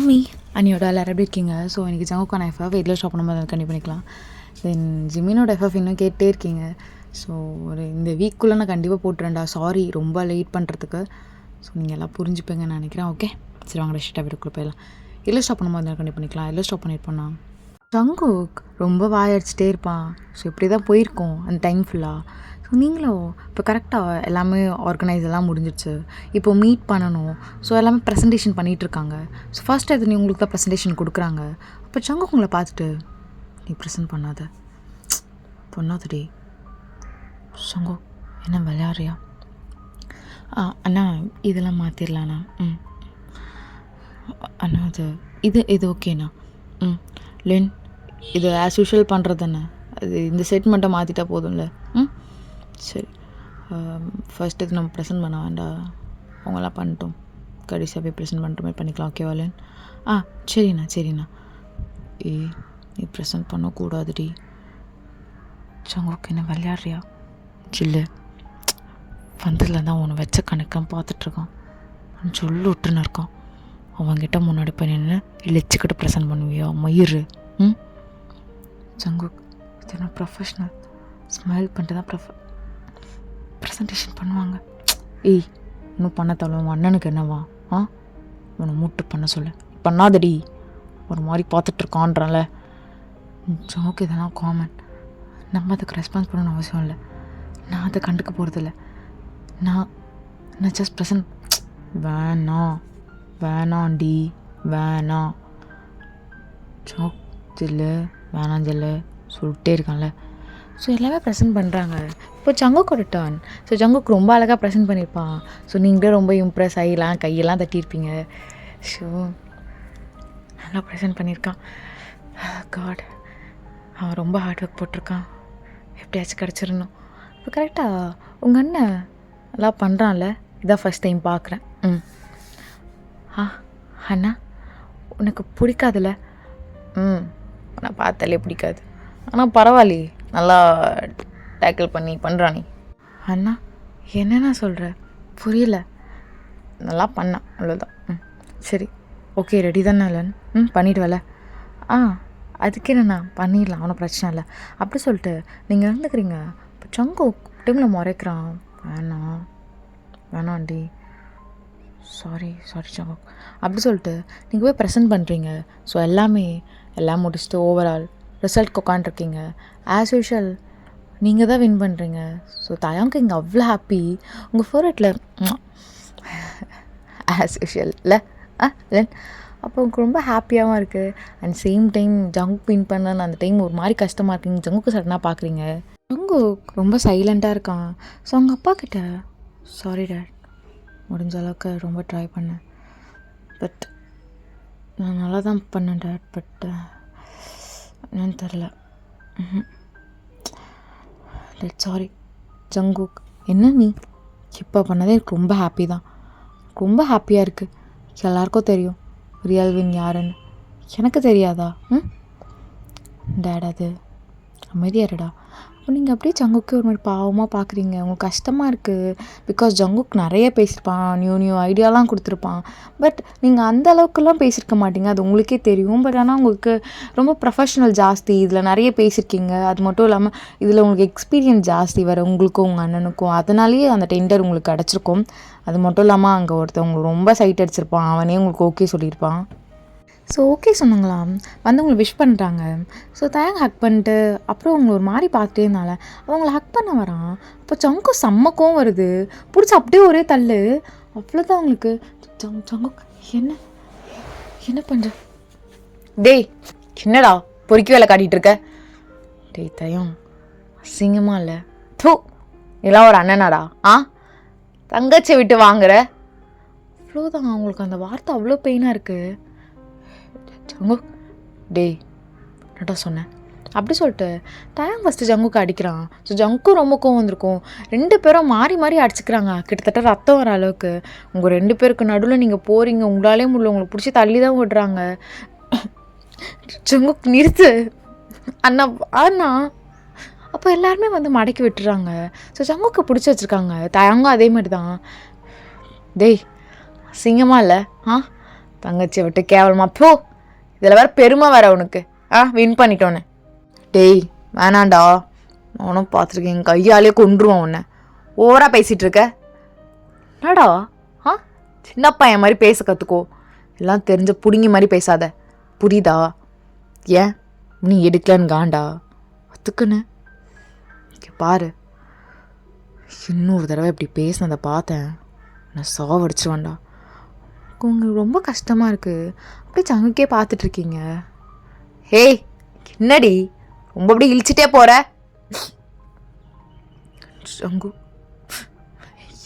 Me அண்ணியோட எல்லாரும் எப்படி இருக்கீங்க? ஸோ எனக்கு ஜங்குக்கான எஃப்எஃப் வெயிட்ல ஷாப் பண்ணும்போது அதை கண்டிப்பாக பண்ணிக்கலாம். தென் ஜிமினோட எஃப்எஃப் இன்னும் கேட்டே இருக்கீங்க. ஸோ ஒரு இந்த வீக்குள்ளே நான் கண்டிப்பாக போட்டுறேன்டா. சாரி ரொம்ப லேட் பண்ணுறதுக்கு. ஸோ நீங்கள் எல்லாம் புரிஞ்சுப்பீங்கன்னு நினைக்கிறேன். ஓகே சரி வாங்க ஷீட்டாக வீட்டுக்குள்ளே போயிடலாம். இல்லை ஸ்டாப் பண்ணும்போது அதை கண்டிப்பாக பண்ணிக்கலாம். இல்லை ஸ்டாப் பண்ணியிருப்போண்ணா ஜங்குக் ரொம்ப வாயடிச்சிட்டே இருப்பான். ஸோ இப்படி தான் போயிருக்கோம் அந்த டைம் ஃபுல்லாக. ஸோ நீங்களும் இப்போ கரெக்டாக எல்லாமே ஆர்கனைஸ் எல்லாம் முடிஞ்சிடுச்சு. இப்போ மீட் பண்ணணும். ஸோ எல்லாமே ப்ரெசன்டேஷன் பண்ணிகிட்ருக்காங்க. ஸோ ஃபர்ஸ்ட் அது நீ உங்களுக்கு தான் ப்ரெசன்டேஷன் கொடுக்குறாங்க. அப்போ ஜங்குக் உங்களை பார்த்துட்டு நீ ப்ரெசென்ட் பண்ணாதடி ஜங்குக் என்ன விளையாடுறியா? அண்ணா இதெல்லாம் மாற்றிடலாண்ணா. அண்ணா இது ஓகேண்ணா. லென் இது ஆஸ் யூஷுவல் பண்ணுறது தானே. அது இந்த செட்மெண்ட்டை மாற்றிட்டா போதும்ல. சரி ஃபர்ஸ்ட் இது நம்ம ப்ரெசென்ட் பண்ண வேண்டாம். அவங்களாம் பண்ணிட்டோம். கடைசியாக போய் ப்ரெசென்ட் பண்ணுற மாதிரி பண்ணிக்கலாம். ஓகேவா லென்? சரிண்ணா. நீ ப்ரெசென்ட் பண்ணக்கூடாதுடி. ஜங்குக் என்ன விளையாடுறியா? சில்லு வந்ததில் தான் உன்னை வச்ச கணக்காக பார்த்துட்ருக்கான். சொல்லு விட்டுன்னு இருக்கான். அவங்ககிட்ட முன்னாடி போய் நின்று லெச்சுக்கிட்டு ப்ரெசென்ட் பண்ணுவியா மயிறு? ஜங்குக் இது என்ன ப்ரொஃபஷ்னல் ஸ்மைல் பண்ணிட்டு தான் ப்ரெசன்டேஷன் பண்ணுவாங்க. இன்னும் பண்ண தள்ளுவோம். அண்ணனுக்கு என்னவா? உன்னை மூட்டு பண்ண சொல்ல பண்ணாதடி. ஒரு மாதிரி பார்த்துட்ருக்கான்றான்ல. ஜங்குக் இதெல்லாம் காமன். நம்ம அதுக்கு ரெஸ்பான்ஸ் பண்ணணும்னு அவசியம் இல்லை. நான் அதை கண்டுக்க போகிறதில்ல. நான் ஜஸ்ட் ப்ரெசன்ட். வேணாண்டி வேணாம் ஜில்லு வேணாம் ஜில்லு சொல்லிட்டே இருக்கான்ல. ஸோ எல்லாமே ப்ரெசென்ட் பண்ணுறாங்க. இப்போ ஜங்குக்கோட டர்ன். ஸோ ஜங்குக் ரொம்ப அழகாக ப்ரெசென்ட் பண்ணியிருப்பான். ஸோ நீங்களே ரொம்ப இம்ப்ரெஸ் ஆகிலாம் கையெல்லாம் தட்டியிருப்பீங்க. ஸோ நல்லா ப்ரெசென்ட் பண்ணியிருக்கான். காட் அவன் ரொம்ப ஹார்ட் ஒர்க் போட்டிருக்கான். எப்படியாச்சும் கிடச்சிடணும். இப்போ கரெக்டாக உங்கள் அண்ணன் நல்லா பண்ணுறான்ல. இதான் ஃபஸ்ட் டைம் பார்க்குறேன். அண்ணா உனக்கு பிடிக்காதுல்ல? நான் பார்த்தாலே பிடிக்காது. ஆனால் பரவாயில்லையே நல்லா டேக்கிள் பண்ணி பண்ணுறானே. அண்ணா என்னண்ணா சொல்கிற? புரியல. நல்லா பண்ணான் அவ்வளோதான். சரி ஓகே ரெடி தானே இல்லைன்னு? பண்ணிவிட்டு வரல. அதுக்கு என்னண்ணா பண்ணிடலாம், ஒன்றும் பிரச்சனை இல்லை. அப்படி சொல்லிட்டு நீங்கள் இருந்துக்கிறீங்க. இப்போ ஜங்குக் டைமில் முறைக்கிறான். வேணாண்டி சாரி ஜங்குக் அப்படி சொல்லிட்டு நீங்கள் போய் ப்ரெசென்ட் பண்ணுறீங்க. ஸோ எல்லாம் முடிச்சுட்டு ஓவரால் ரிசல்ட்க்கு உட்காண்ட்ருக்கீங்க. ஆஸ் யூஷுவல் நீங்கள் தான் வின் பண்ணுறீங்க. ஸோ தயாங்க்கு இங்கே அவ்வளோ ஹாப்பி. உங்கள் ஃபேவரட்டில் ஆஸ் யூஷுவல் இல்லை இல்லைன்னு அப்போ உங்களுக்கு ரொம்ப ஹாப்பியாகவும் இருக்குது. And same time Jungkook win பண்ணன்னு அந்த டைம் ஒரு மாதிரி கஷ்டமாக இருக்குங்க. ஜங்குக்கு சடனாக பார்க்குறீங்க. ஜங்குக் ரொம்ப சைலண்ட்டாக இருக்கான். ஸோ அவங்க அப்பா கிட்ட சாரி டேட், முடிஞ்ச அளவுக்கு ரொம்ப ட்ரை பண்ணேன். பட் நான் நல்லா தான் பண்ணேன் டேட். பட் என்னன்னு தெரில. Date sorry. ஜங்குக் என்ன நீ இப்போ பண்ணதே எனக்கு ரொம்ப ஹாப்பி தான். ரொம்ப ஹாப்பியாக இருக்குது. எல்லாருக்கும் தெரியும் ரியல் வின் யாருன்னு. எனக்கு தெரியாதா? டேட் அது அமைதியாருடா. அப்போ நீங்கள் அப்படியே ஜங்குக்கே ஒரு மாதிரி பாவமாக பார்க்குறீங்க. உங்களுக்கு கஷ்டமாக இருக்குது. பிகாஸ் ஜங்குக் நிறைய பேசியிருப்பான். நியூ ஐடியாலாம் கொடுத்துருப்பான். பட் நீங்கள் அந்த அளவுக்குலாம் பேசியிருக்க மாட்டீங்க. அது உங்களுக்கே தெரியும். பட் ஆனால் உங்களுக்கு ரொம்ப ப்ரொஃபஷ்னல் ஜாஸ்தி. இதில் நிறைய பேசியிருக்கீங்க. அது மட்டும் இல்லாமல் இதில் உங்களுக்கு எக்ஸ்பீரியன்ஸ் ஜாஸ்தி வர உங்களுக்கும் உங்கள் அண்ணனுக்கும். அதனாலேயே அந்த டெண்டர் உங்களுக்கு கிடச்சிருக்கும். அது மட்டும் இல்லாமல் அங்கே ஒருத்தவங்களுக்கு ரொம்ப சைட் அடிச்சிருப்பான். அவனே உங்களுக்கு ஓகே சொல்லியிருப்பான். ஸோ ஓகே சொன்னாங்களாம். வந்து உங்களை விஷ் பண்ணுறாங்க. ஸோ தேங்க் ஹக் பண்ணிட்டு அப்புறம் உங்களை ஒரு மாதிரி பார்த்துட்டே இருந்தால அவங்கள ஹக் பண்ண வரான். அப்போ ஜங்குக்கு செம்மக்கும் வருது. பிடிச்சி அப்படியே ஒரே தள்ளு. அவ்வளோதான் அவங்களுக்கு. ஜங்குக் என்ன பண்ணுற? டேய் என்னடா பொறுக்கி வேலை காட்டிகிட்டு இருக்க? டேய் தயம் அசிங்கமா இல்லை? தூ இதெல்லாம் ஒரு அண்ணனாடா? தங்கச்சி விட்டு வாங்குற? அவ்வளோதான் அவங்களுக்கு அந்த வார்த்தை அவ்வளோ பெயினாக இருக்குது. ஜங்குக் டேய் என்னடா சொன்னேன் அப்படி சொல்லிட்டு தயாங் ஃபஸ்ட்டு ஜங்குக்கு அடிக்கிறான். ஸோ ஜங்குக்கும் ரொம்ப கோவம் வந்திருக்கும். 2 பேரும் மாறி அடிச்சுக்கிறாங்க. கிட்டத்தட்ட ரத்தம் வர அளவுக்கு. உங்கள் 2 பேருக்கு நடுவில் நீங்கள் போகிறீங்க. உங்களாலே முடியல. உங்களுக்கு பிடிச்சி தள்ளி தான் விடுறாங்க. ஜங்குக் நிறுத்து அண்ணா அப்போ எல்லாருமே வந்து மடக்கி விட்டுறாங்க. ஸோ ஜங்குக்கு பிடிச்சி வச்சுருக்காங்க. தயாங்கும் அதே மாதிரி தான். டேய் அசிங்கமாக இல்லை? தங்கச்சியை விட்டு கேவலமா போ. இதில் வேற பெருமை வேற உனக்கு. வின் பண்ணிட்டோன்னு. டேய் வேணாண்டா, நானும் பார்த்துருக்கேன், என் கையாலே கொன்றுவான் உன்னை. ஓவராக பேசிகிட்டு இருக்க. என்னடா சின்ன பையன் மாதிரி பேச கற்றுக்கோ. எல்லாம் தெரிஞ்ச புடுங்கி மாதிரி பேசாத, புரியுதா? ஏன் நீ எடுக்கலன்னு காண்டா ஒத்துக்குன்னு? பாரு, இன்னொரு தடவை இப்படி பேசினதை பார்த்தேன், நான் சாவடிச்சிருவேன்டா. உங்களுக்கு ரொம்ப கஷ்டமாக இருக்குது, அப்படியே சங்குக்கே பார்த்துட்ருக்கீங்க. ஹேய் என்னடி ரொம்ப அப்படியே இழிச்சிட்டே போகிற? சங்கு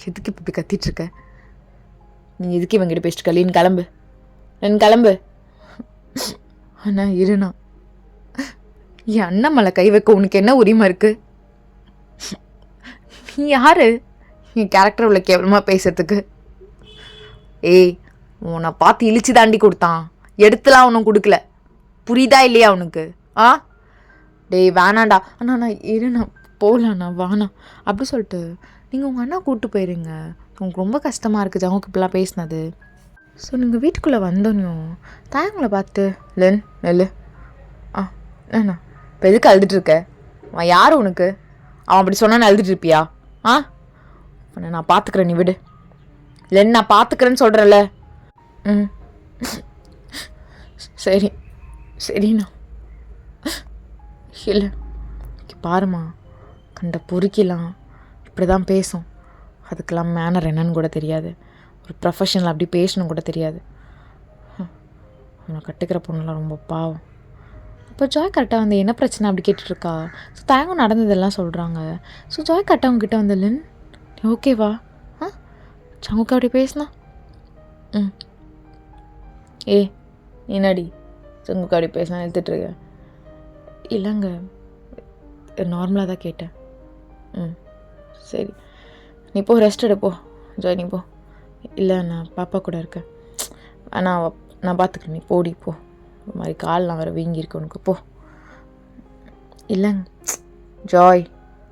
எதுக்கு இப்போ இப்படி கத்திட்டுருக்க? நீ எதுக்கு இவங்கிட்ட பேசிட்டு கல்லின்னு கிளம்பு, நான் கிளம்பு. அண்ணா இருண்ணா, என் அண்ணன் மேலே கை வைக்க உனக்கு என்ன உரிமை இருக்கு? நீ யாரு என் கேரக்டர் இவ்வளோ கேவலமாக பேசுறதுக்கு? ஏய் உன்னை பார்த்து இழிச்சு தாண்டி கொடுத்தான், எடுத்துலாம் ஒன்றும் கொடுக்கல, புரியுதா இல்லையா உனக்கு? டேய் வேணாண்டா. அண்ணா நான் இருண்ணா, போகலாண்ணா வாண்ணா அப்படி சொல்லிட்டு நீங்கள் உங்கள் அண்ணா கூப்பிட்டு போயிருங்க. உங்களுக்கு ரொம்ப கஷ்டமாக இருக்குது ஜவுக்கு இப்படிலாம் பேசினது. ஸோ நீங்கள் வீட்டுக்குள்ளே வந்தோன்னையும் தாயங்களை பார்த்து லென் நெல்லு. அண்ணா இப்போ எதுக்கு அழுதுட்டுருக்க? அவன் யார் உனக்கு? அவன் அப்படி சொன்னான்னு அழுதுட்டுருப்பியா? நான் பார்த்துக்கிறேன், நீ விடு. லென் நான் பார்த்துக்கிறேன்னு சொல்கிறேன்ல. சரி சரிண்ணா. இல்லை பாருமா, கண்ட பொறுக்கிலாம் இப்படி தான் பேசும். அதுக்கெல்லாம் மேனர் என்னன்னு கூட தெரியாது, ஒரு ப்ரொஃபஷனல் அப்படி பேசணும் கூட தெரியாது. அவனை கட்டுக்கிற பொண்ணுலாம் ரொம்ப பாவம். இப்போ ஜாய் கரெக்டாக வந்து என்ன பிரச்சனை அப்படி கேட்டுட்ருக்கா. ஸோ தேங்கம் நடந்ததெல்லாம் சொல்கிறாங்க. ஸோ ஜாய் கரெக்டாக அவங்ககிட்ட வந்து லென் ஓகேவா சங்குக்கு அப்படி பேசினா? என்னடி சங்குக்கு அப்படி பேசினா எழுத்துட்ருக்க? இல்லைங்க நார்மலாக தான் கேட்டேன். சரி நீ போ, ரெஸ்ட் எடுப்போ. ஜாய் நீ போ. இல்லை நான் பாப்பா கூட இருக்கேன். ஆனால் நான் பார்த்துக்கிறேன், நீ போடி போ. ஒரு மாதிரி கால்லாம் வேறு வீங்கியிருக்கு உனக்கு, போ. இல்லைங்க ஜாய்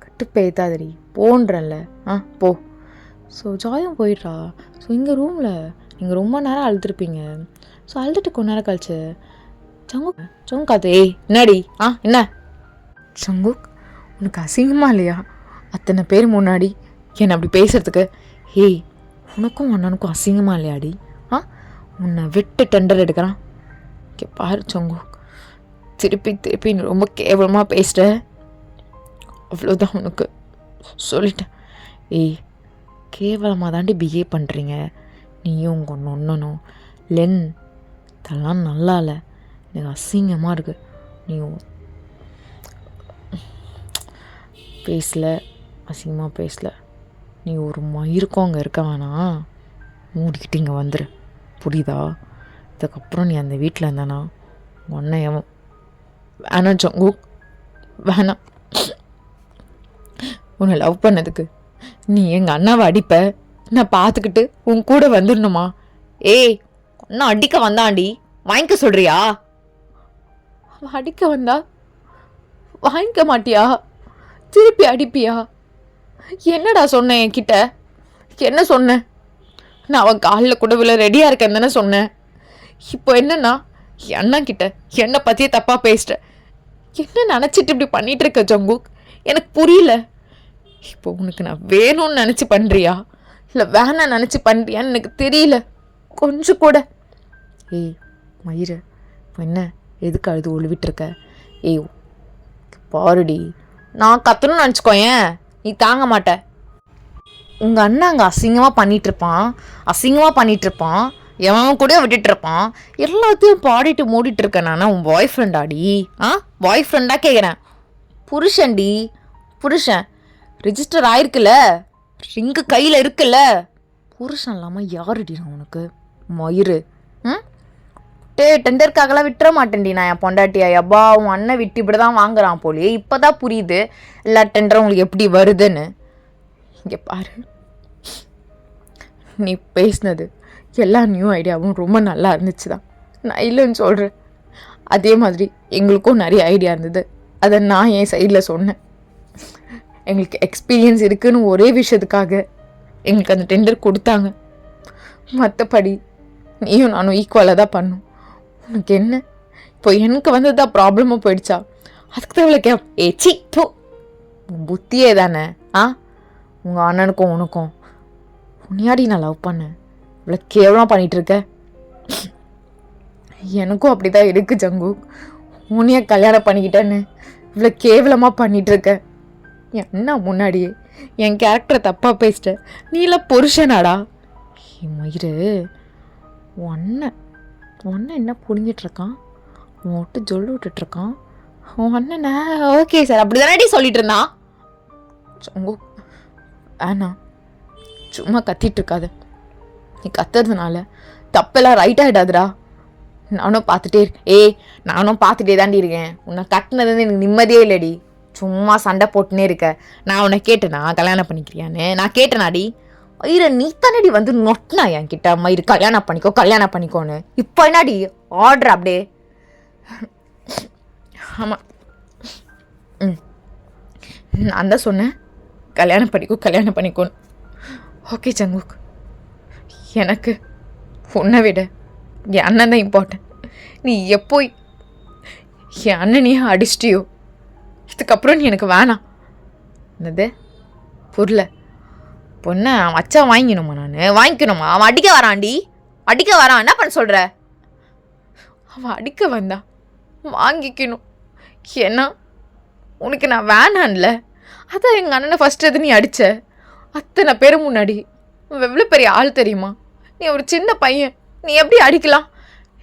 கட்டுப்பேத்தாதடி, போன்றேன்ல. போ. ஸோ ஜாயும் போயிடுறா. ஸோ இங்கே ரூமில் நீங்கள் ரொம்ப நேரம் அழுதுருப்பீங்க. ஸோ அழுதுட்டு கொஞ்ச நேரம் கழிச்சு சங்கு காத்து என்னடி என்ன சங்குக் உனக்கு அசிங்கமா இல்லையா அத்தனை பேர் முன்னாடி என்னை அப்படி பேசுறதுக்கு? உனக்கும் அண்ணனுக்கும் அசிங்கமா இல்லையாடி? உன்னை விட்டு டெண்டர் எடுக்கிறான். பாரு சங்கு, திருப்பி திருப்பி நீ ரொம்ப கேவலமாக பேசுகிற, அவ்வளோதான் உனக்கு சொல்லிட்டேன். கேவலமாக தாண்டி பிஹேவ் பண்ணுறீங்க நீயும் உங்கள் நொண்ணனும். லென் இதெல்லாம் நல்லா இல்லை, எனக்கு அசிங்கமாக இருக்குது. நீ பேசல, அசிங்கமாக பேசல. நீ ஒரு மயிருக்கும் அங்கே இருக்க வேணாம், மூடிக்கிட்டு இங்கே வந்துரு, புரியுதா? இதுக்கப்புறம் நீ அந்த வீட்டில் இருந்தானா ஒன்றை வேணாம் சங்கு, வேணாம். உன்னை லவ் பண்ணதுக்கு நீ எங்கள் அண்ணாவை அடிப்ப, நான் பார்த்துக்கிட்டு உன் கூட வந்துடணுமா? அண்ணா அடிக்க வந்தாண்டி, வாங்கிக்க சொல்கிறியா? அடிக்க வந்தா வாங்கிக்க மாட்டியா? திருப்பி அடிப்பியா? என்னடா சொன்னேன் என்கிட்ட? என்ன சொன்னேன்? நான் அவன் காலில் கூட விழ ரெடியாக இருக்கேன் தானே சொன்னேன். இப்போ என்னன்னா என் அண்ணா கிட்ட என்னை பற்றியே தப்பாக பேசிட்டேன். என்ன நினச்சிட்டு இப்படி பண்ணிகிட்டு இருக்க ஜங்குக்? எனக்கு புரியல. இப்போ உனக்கு நான் வேணும்னு நினச்சி பண்ணுறியா இல்லை வேணாம் நினச்சி பண்ணுறியான்னு எனக்கு தெரியல கொஞ்சம் கூட. மயிறு இப்போ என்ன எதுக்கு அழுது ஒழுவிட்டுருக்க? பாருடி, நான் கத்தணும்னு நினச்சிக்கோயேன், நீ தாங்க மாட்ட. உங்கள் அண்ணன் அங்கே அசிங்கமாக பண்ணிகிட்ருப்பான், எவன் கூட விட்டுட்ருப்பான், எல்லாத்தையும் பாடிட்டு மூடிட்டு இருக்கேன். நான் உன் பாய் ஃப்ரெண்டாடி? பாய் ஃப்ரெண்டாக கேட்குறேன். புருஷன்டி, புருஷன் ரிஜிஸ்டர் ஆயிருக்குல்ல, ரிங்கு கையில் இருக்குல்ல. புருஷன் இல்லாமல் யாருடி நான் உனக்கு? மயிறு டெண்டருக்காகலாம் விட்டுற மாட்டேன்டி நான் என் பொண்டாட்டியா. எப்பா உன் அண்ணன் விட்டு இப்படி தான் வாங்குறான் போலே, இப்போ தான் புரியுது எல்லா டெண்டரும் உங்களுக்கு எப்படி வருதுன்னு. இங்கே பாரு, நீ பேசினது எல்லா நியூ ஐடியாவும் ரொம்ப நல்லா இருந்துச்சு தான், நான் இல்லைன்னு சொல்கிறேன். அதே மாதிரி எங்களுக்கும் நிறைய ஐடியா இருந்தது, அதை நான் என் சைடில் சொன்னேன். எங்களுக்கு எக்ஸ்பீரியன்ஸ் இருக்குதுன்னு ஒரே விஷயத்துக்காக எங்களுக்கு அந்த டெண்டர் கொடுத்தாங்க. மற்றபடி நீயும் நானும் ஈக்குவலாக தான் பண்ணும். உனக்கு என்ன இப்போ எனக்கு வந்தது தான் ப்ராப்ளமாக போயிடுச்சா? அதுக்கு தான் இவ்வளோ ஏச்சி போ. புத்தியே தானே உங்கள் அண்ணனுக்கும் உனக்கும். உன்னையாடி நான் லவ் பண்ணேன், இவ்வளோ கேவலமாக பண்ணிகிட்ருக்க. எனக்கும் அப்படி தான் இருக்குது ஜங்கு. உன்னைய கல்யாணம் பண்ணிக்கிட்டேன்னு இவ்வளோ கேவலமாக பண்ணிகிட்ருக்க. என்ன முன்னாடியே என் கேரக்டரை தப்பாக பேசிட்ட. நீலாம் புருஷனாடா. என் மயிறு ஒன்றை என்ன புரிஞ்சிட்ருக்கான், உன் விட்டு ஜொல்லு விட்டுட்ருக்கான். உன் அண்ணனை ஓகே சார் அப்படி தானே சொல்லிட்டு இருந்தான். ஆனா சும்மா கத்திட்டு இருக்காது. நீ கத்துறதுனால தப்பெல்லாம் ரைட் ஆகிடாதுடா. நானும் பார்த்துட்டே நானும் பார்த்துட்டே தாண்டி இருக்கேன். உன்னை கட்டினது எனக்கு நிம்மதியே இல்லடி. சும்மா சண்டை போட்டுனே இருக்க. நான் உன்னை கேட்டேனா கல்யாணம் பண்ணிக்கிறியான்னு? நான் கேட்டேனாடி? ஐயோ நீ தானடி வந்து நொட்டினா என்கிட்ட மயிறு கல்யாணம் பண்ணிக்கோன்னு. இப்போ என்னடி ஆர்டர் அப்படியே? ஆமாம் நான் தான் சொன்னேன் கல்யாணம் பண்ணிக்கோன்னு. ஓகே ஜங்குக், எனக்கு உன்னை விட என் அண்ணன் தான் இம்பார்ட்டன்ட். நீ எப்போ என் அண்ணனையே அடிச்சிட்டியோ இதுக்கப்புறம் நீ எனக்கு வேணாம். என்னது புரியல? பொண்ணை வச்சா வாங்கிக்கணுமா? நான் வாங்கிக்கணுமா? அவன் அடிக்க வரான். என்ன பண்ண சொல்கிற? அவன் அடிக்க வந்தா வாங்கிக்கணும். ஏன்னா உனக்கு நான் வேணான்ல. அதான் எங்கள் அண்ணனை ஃபஸ்ட்டு எது நீ அடித்த அத்தனை பேர் முன்னாடி. எவ்வளோ பெரிய ஆள் தெரியுமா? நீ ஒரு சின்ன பையன், நீ எப்படி அடிக்கலாம்?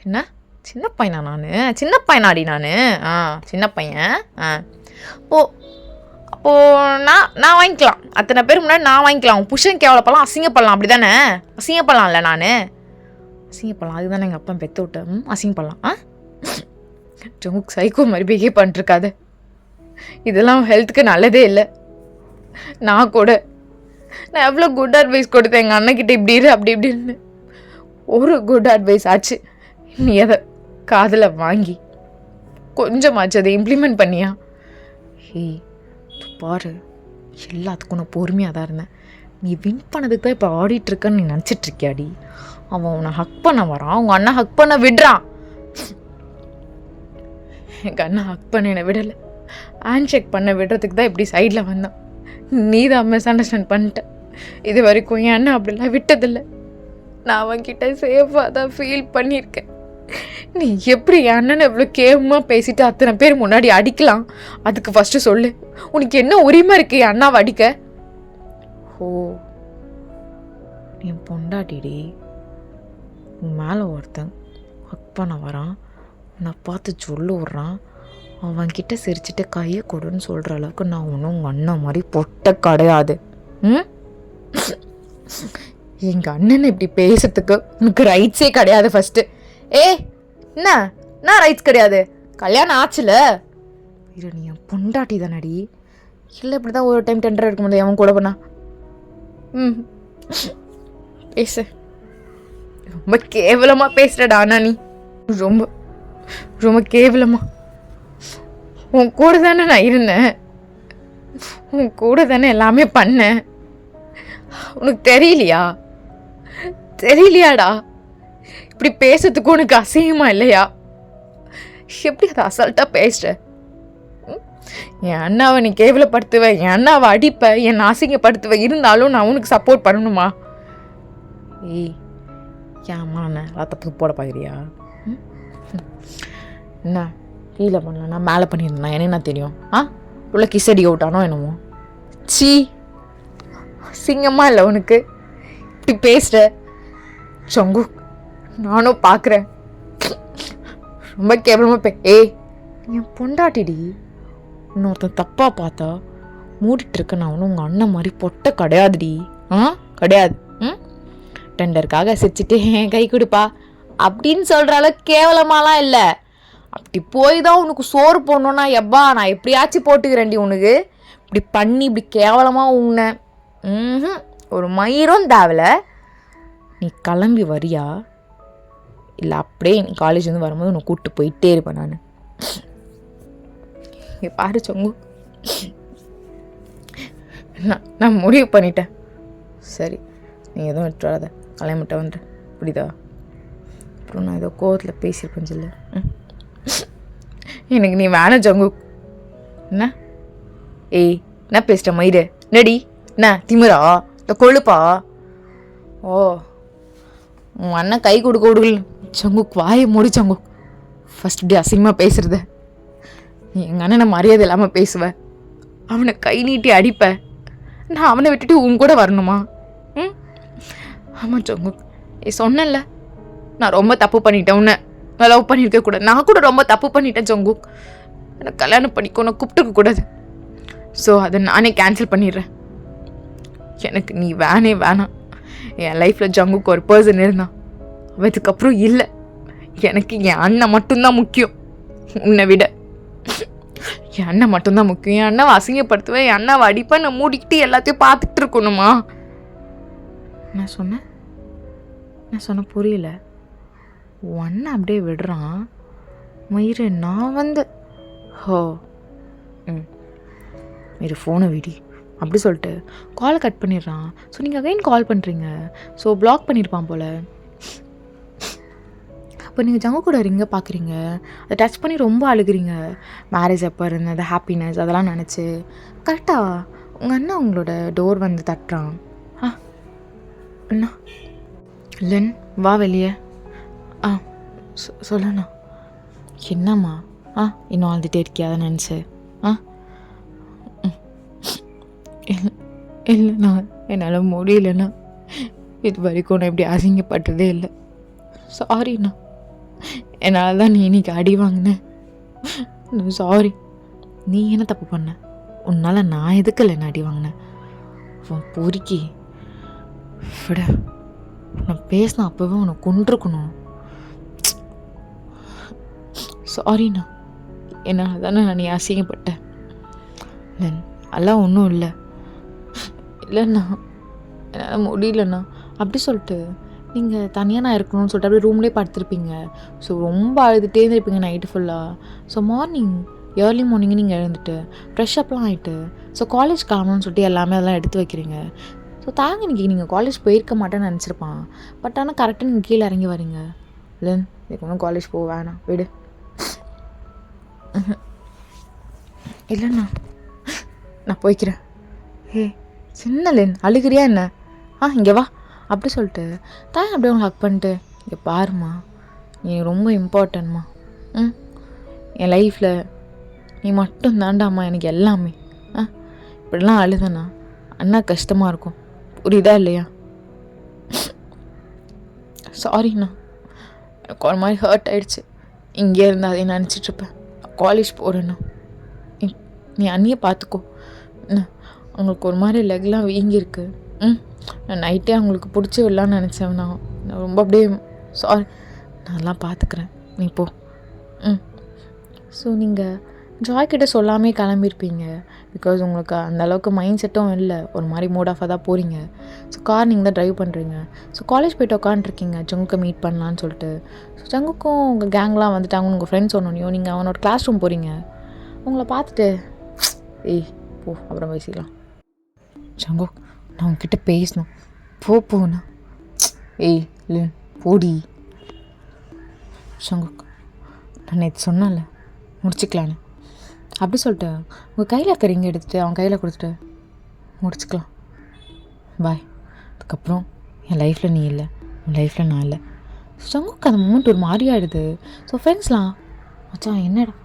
என்ன சின்ன பையனா? சின்ன பையனாடி நான். சின்ன பையன். அப்போது நான் வாங்கிக்கலாம். அத்தனை பேர் முன்னாடி நான் வாங்கிக்கலாம். உன் புருஷன் கேவலப்படலாம், அசிங்கப்படலாம். அப்படி தானே? அசிங்கப்படலாம்ல நான்? அசிங்கப்படலாம். அதுதானே எங்கள் அப்பா பெற்று விட்டேன். அசிங்கப்படலாம். ஜங்குக் சைக்கோ மாதிரி பிஹேவ் பண்ணிட்டுருக்காது. இதெல்லாம் ஹெல்த்துக்கு நல்லதே இல்லை. நான் எவ்வளோ குட் அட்வைஸ் கொடுத்தேன் எங்கள் அண்ணன்கிட்ட, இப்படி இரு அப்படி இப்படின்னு. ஒரு குட் அட்வைஸ் ஆச்சு நீ அதை காதில் வாங்கி கொஞ்சமாச்சு அதை இம்ப்ளிமெண்ட் பண்ணியா? பாரு, எல்லாத்துக்கும் நான் பொறுமையாக தான் இருந்தேன். நீ வின் பண்ணதுக்கு தான் இப்போ ஆடிட்டுருக்கன்னு நீ நினச்சிட்ருக்கியாடி? அவன் உன்னை ஹக் பண்ண வரான், உங்கள் அண்ணன் ஹக் பண்ண விடுறான். எங்கள் அண்ணன் ஹக் பண்ண என்னை விடலை, ஹேண்ட் ஷேக் பண்ண விடுறதுக்கு தான் இப்படி சைடில் வந்தான். நீ தான் மிஸ் அண்டர்ஸ்டாண்ட் பண்ணிட்ட. இது வரைக்கும் என் அண்ணன் அப்படிலாம் விட்டதில்லை. நான் அவன்கிட்ட சேஃபாக தான் ஃபீல் பண்ணியிருக்கேன். நீ எப்படி என் அண்ணனை இவ்வளோ கேவலமாக பேசிட்டு அத்தனை பேர் முன்னாடி அடிக்கலாம்? அதுக்கு ஃபஸ்ட்டு சொல்லு, உனக்கு என்ன உரிமை இருக்கு என் அண்ணாவை அடிக்க? என் பொண்டாட்டிடி, உன் மேலே ஒருத்தன் ஹக் பண்ண வரான், உன்னை பார்த்து சொல்லு விட்றான், அவன்கிட்ட சிரிச்சுட்டு கையை கொடுன்னு சொல்கிற அளவுக்கு நான் ஒன்றும் உங்கள் அண்ணன் மாதிரி பொட்ட கிடையாது. எங்கள் அண்ணனை இப்படி பேசுறதுக்கு உனக்கு ரைட்ஸே கிடையாது. ஃபஸ்ட்டு என்ன ரைட்ஸ் கிடையாது? கல்யாணம் ஆச்சுல, இரு நீ என் பொண்டாட்டி தானடி. இல்லை இப்படி தான் ஒரு டைம் டெண்டர் எடுக்க முடியாது அவன் கூட பண்ணா. பேசு. ரொம்ப கேவலமாக பேசுகிறடா அண்ணா நீ. ரொம்ப ரொம்ப கேவலமாக. உன் கூட தானே நான் இருந்தேன், உன் கூட தானே எல்லாமே பண்ணேன். உனக்கு தெரியலையாடா? இப்படி பேசுறதுக்கு உனக்கு அசிங்கமா இல்லையா? எப்படி அதை அசால்ட்டாக பேசுற? என் அண்ணாவை நீ கேவலப்படுத்துவேன், என் அண்ணாவை அடிப்ப, என் அசிங்கப்படுத்துவேன். இருந்தாலும் நான் உனக்கு சப்போர்ட் பண்ணணுமா? ஏம்மா அண்ணன் தப்பு போட பார்க்குறியா? என்ன கீழே பண்ணலன்னா மேலே பண்ணியிருந்தேன், எனக்கு என்ன தெரியும்? உள்ள கிசடி அவுட்டானோ என்னமோ. சிங்கமா இல்லை உனக்கு இப்படி பேசுகிற? ஜங்கு நானும் பார்க்குறேன், ரொம்ப கேவலமாக என் பொண்டாட்டிடி. இன்னொருத்தன் தப்பாக பார்த்தா மூடிட்டுருக்க நான் ஒன்றும் உங்கள் அண்ணன் மாதிரி பொட்டை கிடையாதுடி. கிடையாது. டெண்டருக்காக சிரிச்சுட்டு கை கொடுப்பா அப்படின்னு சொல்கிற அளவுக்கு கேவலமாலாம் இல்லை. அப்படி போய் தான் உனக்கு சோறு போடணுன்னா எப்பா நான் எப்படியாச்சும் போட்டுக்கிறேன்டி உனக்கு. இப்படி பண்ணி இப்படி கேவலமாக உன்னை ஒரு மயிரும் தேவலை. நீ கிளம்பி வரியா இல்லை அப்படியே நீ காலேஜ்லேருந்து வரும்போது உன்னை கூப்பிட்டு போயிட்டே இருப்பேன் நான். இங்கே பாரு சொங்கு, நான் முடிவு பண்ணிட்டேன். சரி நீ எதுவும் விட்டுறாத, கல்யாணம் மட்டும் வந்துட்டேன், புரியுதா? அப்புறம் நான் ஏதோ கோவத்தில் பேசியிருப்பேன் சொல்லு. எனக்கு நீ வேணாம் ஜங்குக். என்ன ஏய் என்ன பேசிட்ட மயிறு? நடி என்ன திமிரா இந்த கொழுப்பா? ஓ உன் அண்ணன் கை கொடுக்க ஜங்குக், வாயை மூடி ஜங்குக். ஃபஸ்ட் இப்படி அசிங்கமாக பேசுகிறத. நீ எங்கள் அண்ணனை மரியாதை இல்லாமல் பேசுவேன், அவனை கை நீட்டி அடிப்பேன், நான் அவனை விட்டுட்டு உன் கூட வரணுமா? ஆமாம் ஜங்குக், சொன்னேன்ல நான் ரொம்ப தப்பு பண்ணிட்டேன், உன்னை நான் லவ் பண்ணியிருக்க கூடாது, நான் கூட ரொம்ப தப்பு பண்ணிட்டேன் ஜங்குக், என்னை கல்யாணம் பண்ணிக்கோ நான் கூப்பிட்டுக்க கூடாது. ஸோ அதை நானே கேன்சல் பண்ணிடுறேன். எனக்கு நீ வேணாம். என் லைஃப்பில் ஜங்குக்கு ஒரு பர்சன் இருந்தான், அதுக்கப்புறம் இல்லை. எனக்கு என் அண்ணன் மட்டும்தான் முக்கியம், உன்னை விட என் அண்ணன் மட்டும்தான் முக்கியம். என் அண்ணாவை அசிங்கப்படுத்துவேன், என் அண்ணாவை அடிப்பேன், நான் மூடிக்கிட்டு எல்லாத்தையும் பார்த்துட்டு இருக்கணுமா? நான் சொன்ன புரியல. ஒன்றை அப்படியே விடுறான் மயிறு. நான் வந்து ஹோ மயிறு ஃபோனை விடி அப்படி சொல்லிட்டு காலை கட் பண்ணிடுறான். ஸோ நீங்கள் அகைன் கால் பண்ணுறீங்க, ஸோ பிளாக் பண்ணியிருப்பான் போல். அப்போ நீங்கள் ஜங்கு கூட ரிங்க பார்க்குறீங்க, அதை டச் பண்ணி ரொம்ப அழுகிறீங்க. மேரேஜ் எப்போ இருந்தது, அந்த ஹாப்பினஸ் அதெல்லாம் நினச்சி. கரெக்டாக உங்கள் அண்ணா உங்களோட டோர் வந்து தட்டுறான். அண்ணா லென் வா வெளியே. சொல்லண்ணா. என்னம்மா? இன்னும் அழுதுகிட்டே இருக்கியா அதை நினச்சி? இல்லைண்ணா என்னால் முடியலண்ணா, இது வரைக்கும் நான் இப்படி அசிங்கப்பட்டதே இல்லை. சாரிண்ணா, என்னால் தான் நீ இன்னைக்கு அடி வாங்கினேன். சாரி. நீ என்ன தப்பு பண்ண? உன்னால் நான் எதுக்கு இல்லை அடி வாங்கினேன்? பொறுக்கி விட, நான் பேசினா அப்போவே உன்னை கொண்டிருக்கணும். சாரிண்ணா, என்னால் தானே நான் நீ அசிங்கப்பட்டேன். அதெல்லாம் ஒன்றும் இல்லைண்ணா, என்னால் முடியலண்ணா அப்படி சொல்லிட்டு நீங்கள் தனியாக நான் இருக்கணும்னு சொல்லிட்டு அப்படியே ரூம்லேயே படுத்துருப்பீங்க. ஸோ ரொம்ப அழுதுகிட்டே இருந்திருப்பீங்க நைட்டு ஃபுல்லாக. ஸோ ஏர்லி மார்னிங்கு நீங்கள் எழுந்துட்டு ஃப்ரெஷ் அப்லாம் ஆகிட்டு ஸோ காலேஜ் கிளம்பணும்னு சொல்லிட்டு எல்லாமே அதெல்லாம் எடுத்து வைக்கிறீங்க. ஸோ இன்றைக்கி நீங்கள் காலேஜ் போயிருக்க மாட்டேன்னு நினச்சிருப்பான். பட் ஆனால் கரெக்டாக நீங்கள் கீழே இறங்கி வரீங்க. இல்லைன்னு இதுக்கு ஒன்றும் காலேஜ் போக வேணாம் விடு. இல்லைண்ணா நான் போய்க்கிறேன். சின்ன லென் அழுகிறியா என்ன? இங்கே வா அப்படி சொல்லிட்டு அப்படியே உங்களை ஹக் பண்ணிட்டு, இங்கே பாருமா நீ ரொம்ப இம்பார்ட்டன்ட்மா. என் லைஃப்பில் நீ மட்டும் தாண்டாம்மா எனக்கு எல்லாமே. இப்படிலாம் அழுதண்ணா அண்ணா கஷ்டமாக இருக்கும், புரியுதா இல்லையா? சாரிண்ணா, எனக்கு ஒரு மாதிரி ஹர்ட் ஆகிடுச்சு. இங்கே இருந்தால் அதை நினச்சிட்ருப்பேன். காலேஜ் போகிறேண்ணா, நீ அண்ணியை பார்த்துக்கோ. அவங்களுக்கு ஒரு மாதிரி லெக்லாம் வீங்கியிருக்கு. நான் நைட்டே அவங்களுக்கு பிடிச்சி விடலான்னு நினச்சேன். நான் ரொம்ப அப்படியே சாரி, நான் அதெல்லாம் பார்த்துக்கிறேன், நீ போ. ஸோ நீங்கள் ஜாய்கிட்ட சொல்லாமே கிளம்பியிருப்பீங்க. பிகாஸ் உங்களுக்கு அந்தளவுக்கு மைண்ட் செட்டும் இல்லை, ஒரு மாதிரி மூட் ஆஃபாக தான் போகிறீங்க. ஸோ கார் நீங்கள் தான் ட்ரைவ் பண்ணுறீங்க. ஸோ காலேஜ் போய்ட்டு உட்காந்துருக்கீங்க ஜங்குக்கை மீட் பண்ணலான்னு சொல்லிட்டு. ஸோ ஜங்குக்கும் உங்கள் கேங்லாம் வந்துட்டாங்க, உங்கள் ஃப்ரெண்ட்ஸ் ஒன்றுனையும் நீங்கள் அவனோட கிளாஸ் ரூம் போகிறீங்க. உங்களை பார்த்துட்டு போ அப்புறம் பேசிக்கலாம். ஜங்குக் நான் உங்ககிட்ட பேசணும், போண்ணா. இல்லை போடி. ஜங்குக் நான் நேற்று சொன்னேன்ல முடிச்சுக்கலான்னு, அப்படி சொல்லிட்டு உங்கள் கையில் இருக்க ரிங் எடுத்துகிட்டு அவன் கையில் கொடுத்துட்டு முடிச்சுக்கலாம், பாய். அதுக்கப்புறம் என் லைஃப்பில் நீ இல்லை, உன் லைஃப்பில் நான் இல்லை. ஜங்குக்கு அந்த மூமெண்ட் ஒரு மாதிரி ஆகிடுது. ஸோ ஃப்ரெண்ட்ஸ்லாம் மச்சான் என்னடா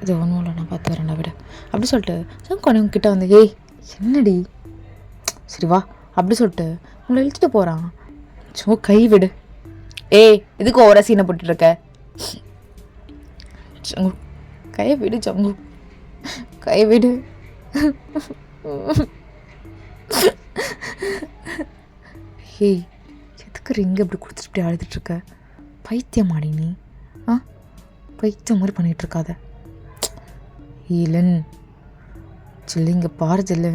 இது ஒன்றும் இல்லை, நான் பார்த்து வரேன்டா விட அப்படி சொல்லிட்டு ஜங்கு உங்ககிட்ட வந்து என்னடி சரி வா அப்படி சொல்லிட்டு உங்களை இழுத்துட்டு போகிறான். சும்மா கை விடு. இதுக்கு ஓவரா சீனை போட்டுருக்க. ஜங்கு கையை விடு, ஜங்கு கை விடு. எதுக்கு ரிங்க இப்படி கொடுத்துட்டு இப்படி அழுதுட்ருக்க? பைத்தியம் மாடி நீ, பைத்தியம் மாதிரி பண்ணிகிட்ருக்காத. இல்லைன்னு சொல்லிங்க பாரு ஜில்லு,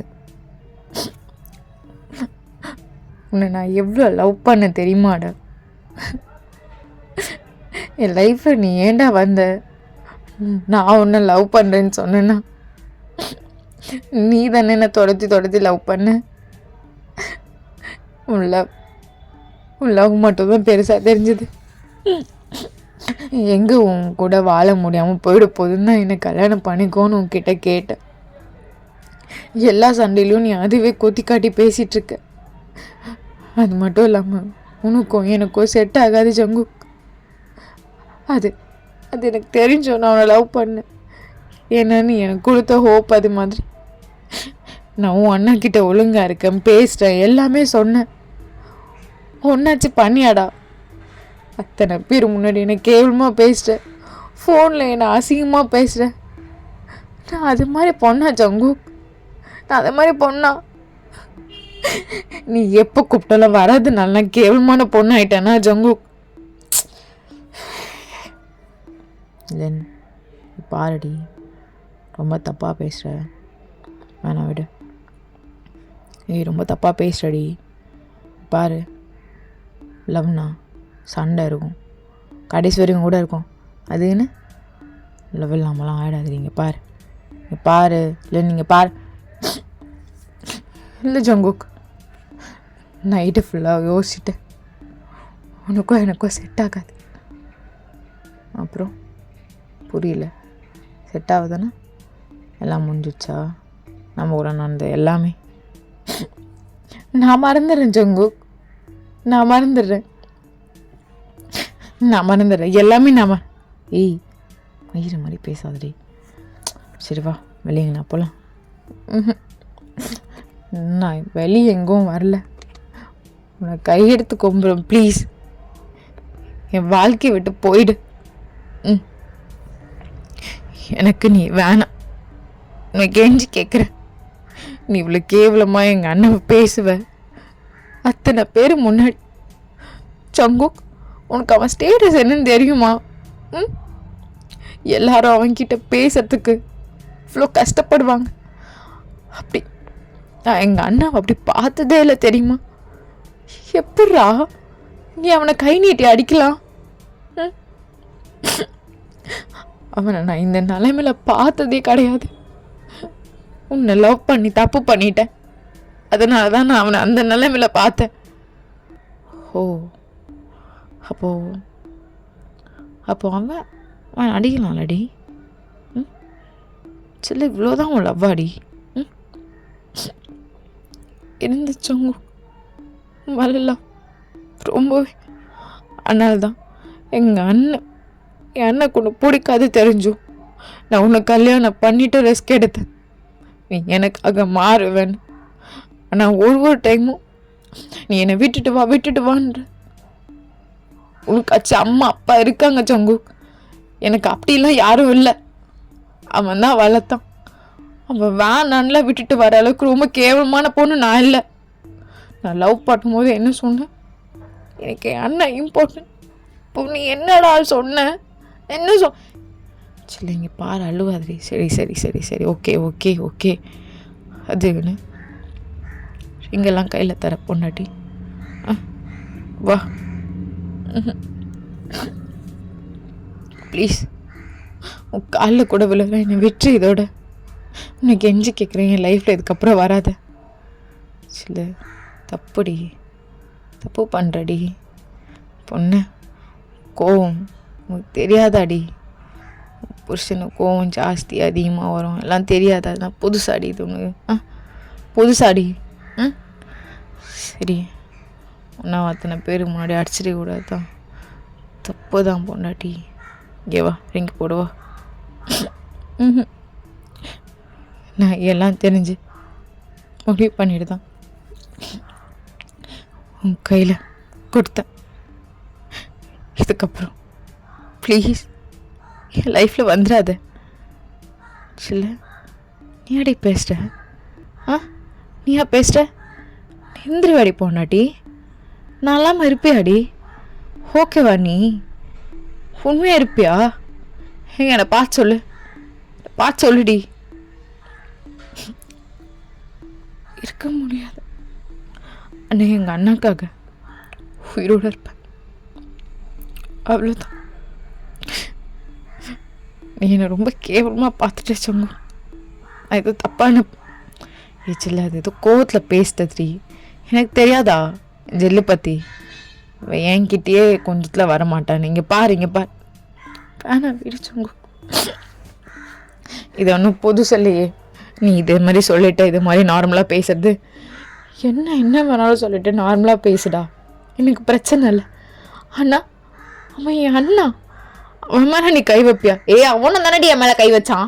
உன்னை நான் எவ்வளோ லவ் பண்ண தெரியுமாடா? என் லைஃப்பில் நீ ஏண்டா வந்த? நான் உன்னை லவ் பண்ணுறேன்னு சொன்னேன்னா நீ தானே என்னை தொடர்த்தி லவ் பண்ண. உன் லவ் உன் லவ் மட்டும் தான் பெருசாக தெரிஞ்சுது. எங்கே உன் கூட வாழ முடியாமல் போயிட போதுன்னு தான் என்னை கல்யாணம் பண்ணிக்கோன்னு உன்கிட்ட கேட்டேன். எல்லா சண்டையிலையும் நீ அதுவே கொத்தி காட்டி பேசிகிட்ருக்க. அது மட்டும் இல்லாமல் உனக்கும் எனக்கும் செட் ஆகாது ஜங்கு. அது அது எனக்கு தெரிஞ்சோ நான் அவனை லவ் பண்ணேன். ஏன்னா நீ எனக்கு கொடுத்த ஹோப் அது மாதிரி. நான் உன் அண்ணா கிட்ட ஒழுங்காக இருக்கேன், பேசுகிறேன், எல்லாமே சொன்னேன். ஒன்றாச்சு பண்ணியாடா? அத்தனை பேர் முன்னாடி என்னை கேவலமாக பேசுகிறேன், ஃபோனில் என்னை அசிங்கமாக பேசுகிறேன். நான் அது மாதிரி பொண்ணா ஜங்கு? நான் அது மாதிரி பொண்ணா? நீ எப்போ கூப்பிட்டாலும் வராது நல்லா கேவலமான பொண்ணு ஆயிட்டேனா ஜங்கு? தென் பாருடி, ரொம்ப தப்பாக பேசுகிற, வேணாம் விடு. ஏய் ரொம்ப தப்பாக பேசுகிறடி. பாரு, லவ்னா சண்டை இருக்கும், கடைசி வரைக்கும் கூட இருக்கும். அதுன்னு லவ் இல்லாமலாம் ஆகிடாதீங்க. பாரு இல்லை நீங்கள் பாரு. இல்லை ஜங்குக், நைட்டு ஃபுல்லாக யோசிச்சுட்டேன். உனக்கும் எனக்கும் செட் ஆகாது. அப்புறம் புரியல, செட் ஆகுதுன்னா எல்லாம் முடிஞ்சிச்சா? நம்ம கூட நடந்த எல்லாமே நான் மறந்துடுறேன் ஜங்குக், நான் மறந்துடுறேன் எல்லாமே. ஏய் மயிற மாதிரி பேசாதடி. சரி வா வெளியங்கண்ணா போகலாம். நான் வெளியே எங்கும் வரல, உன்னை கையெடுத்து கும்புறேன் ப்ளீஸ், என் வாழ்க்கையை விட்டு போயிடு. எனக்கு நீ வேணாம், நான் கெஞ்சி கேட்குறேன். நீ இவ்வளோ கேவலமாக எங்கள் அண்ணன் பேசுவ அத்தனை பேர் முன்னாடி. சங்குக், உனக்கு அவன் ஸ்டேட்டஸ் என்னன்னு தெரியுமா? எல்லாரும் அவன்கிட்ட பேசுறதுக்கு இவ்வளோ கஷ்டப்படுவாங்க. அப்படி நான் எங்கள் அண்ணாவை அப்படி பார்த்ததே இல்லை தெரியுமா? எப்பட்றா நீ அவனை கை நீட்டி அடிக்கலாம்? அவனை நான் இந்த நிலைமையில பார்த்ததே கிடையாது. உன்னை லவ் பண்ணி தப்பு பண்ணிட்டேன், அதனால தான் நான் அவனை அந்த நிலைமையில பார்த்தேன். ஓ அப்போ அவன் அடிக்கலாம்லடி? சில இவ்வளோதான் உன் லவ்வாடி இருந்துச்சவங்க வரலாம் ரொம்பவே. அதனால தான் என் அண்ணன் கொண்டு பிடிக்காது தெரிஞ்சும் நான் உன்னை கல்யாணம் பண்ணிட்டு ரெஸ்க் எடுத்தேன், நீ எனக்காக மாறுவேன். ஆனால் ஒவ்வொரு டைமும் நீ என்னை விட்டுட்டு வான்ற. உனக்காச்சும் அம்மா அப்பா இருக்காங்க சங்கு, எனக்கு அப்படிலாம் யாரும் இல்லை. அவன் தான் வளர்த்தான், அவன் வேணான்லாம் விட்டுட்டு வர அளவுக்கு ரொம்ப கேவலமான பொண்ணு நான் இல்லை. நான் லவ் பண்ணும்போது என்ன சொன்னேன், எனக்கு என் அண்ணன் இம்பார்ட்டன்ட். இப்போ நீ என்னடா சொன்ன? என்ன சரி இங்கே பாரு, அழுவாதிரி. சரி ஓகே அதுன்னு இங்கெல்லாம் கையில் தர பொண்ணாட்டி வா ப்ளீஸ், உன் காலில் கூட விழுற, என்னை விட்டு இதோட உனக்கு கெஞ்சி கேட்குறேன், என் லைஃப்பில் இதுக்கப்புறம் வராத. சில தப்பு பண்ணுறடி பொண்ணு. கோவம் உனக்கு தெரியாதாடி? புருஷனுக்கு கோவம் ஜாஸ்தி அதிகமாக வரும், எல்லாம் தெரியாதா? அதெல்லாம் புதுசாடி இது உனக்கு? புதுசாடி? சரி, ஒன்றா அத்தனை பேர் முன்னாடி அடிச்சிட கூடாது தான், தப்பு தான் பொண்டாட்டி. இங்கே வா, ரிங்க் போடுவா. நான் எல்லாம் தெரிஞ்சு முடிவு பண்ணிட்டு தான் உன் கையில் கொடுத்தேன். இதுக்கப்புறம் ப்ளீஸ் என் லைஃப்பில் வந்துடாத. சில நீ அடி பேசுகிற? நீயா பேசுகிற? நிந்திரிவாடி போனாட்டி நான் இல்லாமல் இருப்பியாடி? ஓகேவா? நீ உண்மையாக இருப்பியா? என்னை பார்த்து சொல்லுடி. இருக்க முடியாது அண்ணே, எங்கள் அண்ணாக்காக உயிரோடு இருப்பேன், அவ்வளோதான். நீ என்னை ரொம்ப கேவலமாக பார்த்துட்டே சொன்ன. நான் ஏதோ தப்பான ஏச்சில்ல, அது ஏதோ கோவத்தில் பேசுதடி. எனக்கு தெரியாதா ஜெல்லு பற்றி? என்கிட்டயே கொஞ்சத்தில் வரமாட்டான். நீங்கள் பாரு வேணாம் விடுச்சோங்க. இது ஒன்றும் புதுசு இல்லையே. நீ இதே மாதிரி சொல்லிட்டு இது மாதிரி நார்மலாக பேசுறது என்ன வேணாலும் சொல்லிட்டு நார்மலாக பேசுடா, எனக்கு பிரச்சனை இல்லை. அண்ணா அவன் என் அண்ணா, அவன் மேலே நீ கை வைப்பியா? அவனும் தானடி என் மேலே கை வச்சான்.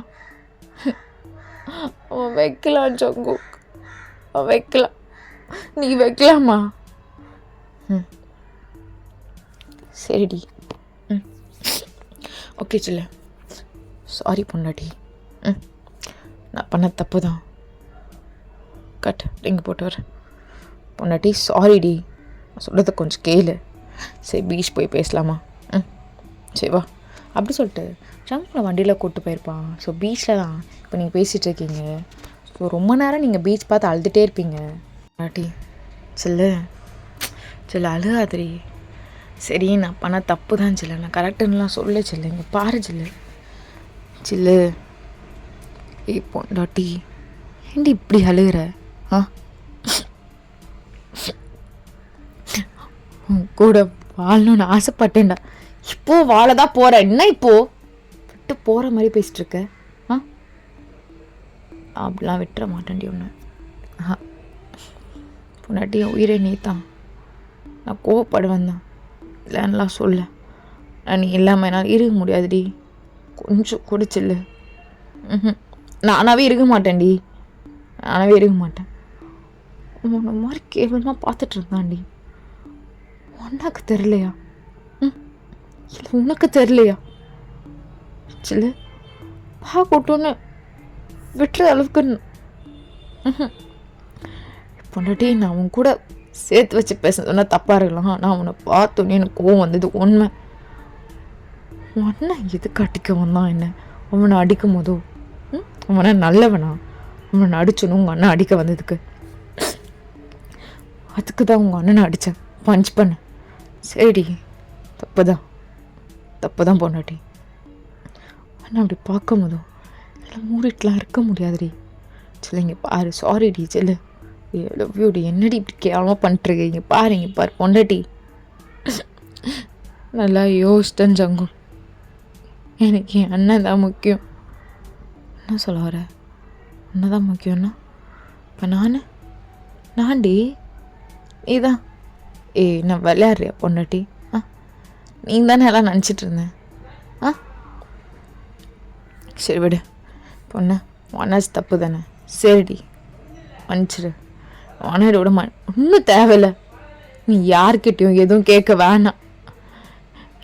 அவன் வைக்கலாம் ஜங்கு, அவன் வைக்கலாம், நீ வைக்கலாமா? சரிடி. ஓகே சில்ல, சாரி பொண்டாட்டி. நான் பண்ண தப்பு தான். கட் ரிங் போட்டு வரேன். பொண்டாட்டி சாரிடி, நான் சொல்கிறத கொஞ்சம் கேளு. சரி பீச் போய் பேசலாமா? சரி வா. அப்படி சொல்லிட்டு ஜங்குல வண்டியில் கூப்பிட்டு போயிருப்பான். ஸோ பீச்சில் தான் இப்போ நீங்கள் பேசிகிட்ருக்கீங்க. ஸோ ரொம்ப நேரம் நீங்கள் பீச் பார்த்து அழுதுகிட்டே இருப்பீங்க. பொண்டாட்டி சில்ல அழுகாதிரி. சரி நான் பண்ண தப்பு தான் சில்ல, நான் கரெக்டுன்னெலாம் சொல்ல சில்ல. இங்கே பாரு சில்லு. பொண்டாட்டி ஏண்டி இப்படி அழுகிற? கூட வாழணும்னு ஆசைப்பட்டேன்டா, இப்போ வாழதான் போற. என்ன இப்போ விட்டு போற மாதிரி பேசிட்டு இருக்க? அப்படிலாம் விட்டுற மாட்டேன்டி ஒன்று. பொண்டாட்டி உயிரை நீத்தான். நான் கோவப்படுவேன் தான், இல்லைன்னுலாம் சொல்ல. நான் நீ இல்லாமல் என்னால் இருக்க முடியாதுடி. கொஞ்சம் குடிச்சில்ல. நானாவே இருக்க மாட்டேன்டி, நானாவே இருக்க மாட்டேன். உன்னை மாதிரி கேவலமாக பார்த்துட்டு இருந்தான்டி. உனக்கு தெரியலையா? இல்லை உனக்கு தெரியலையா? சில்ல பார்க்கட்டும்னு விட்டுற அளவுக்கு பொண்டாட்டி நான் உன் கூட சேர்த்து வச்சு பேசுனா தப்பாக இருக்கலாம். நான் உன்னை பார்த்தோன்னே எனக்கு கோவம் வந்தது உண்மை. உன்னை எதுக்கு அடிக்க வந்தான்? என்ன அவனை அடிக்கும் போதோ அவனை நல்லவனா? அவனை அடிச்சணும் உங்கள் அண்ணன் அடிக்க வந்ததுக்கு. அதுக்கு தான் உங்கள் அண்ணனை அடித்தேன், பஞ்ச் பண்ண. சரிடி, தப்பு தான் பொண்டாட்டி. ஆனால் அப்படி பார்க்கும் போதும் இல்லை மூடிட்டுலாம் இருக்க முடியாதுடி. சொல்லுங்க பாரு, சாரிடி செல்லு, லவ் யூடி. என்னடி இப்படி கேவலமாக பண்ணிட்டுருக்கீங்க? பாரு பொண்டாட்டி. நல்லா யோசித்தேன் ஜங்கு, எனக்கு என் அண்ணன் தான் முக்கியம். என்ன சொல்ல வர? அண்ணன் தான் முக்கியம்னா இப்போ நான்டி நீதான். நான் விளையாடுறியா பொண்டாட்டி? நீ தானே எல்லாம் நினச்சிட்டு இருந்தேன். சரி விடு பொண்ணு, மனசு தப்பு தானே. சரிடி மன்னிச்சிடு. மனையோட விட ஒன்றும் தேவையில்லை. நீ யார்கிட்டையும் எதுவும் கேட்க வேணாம்.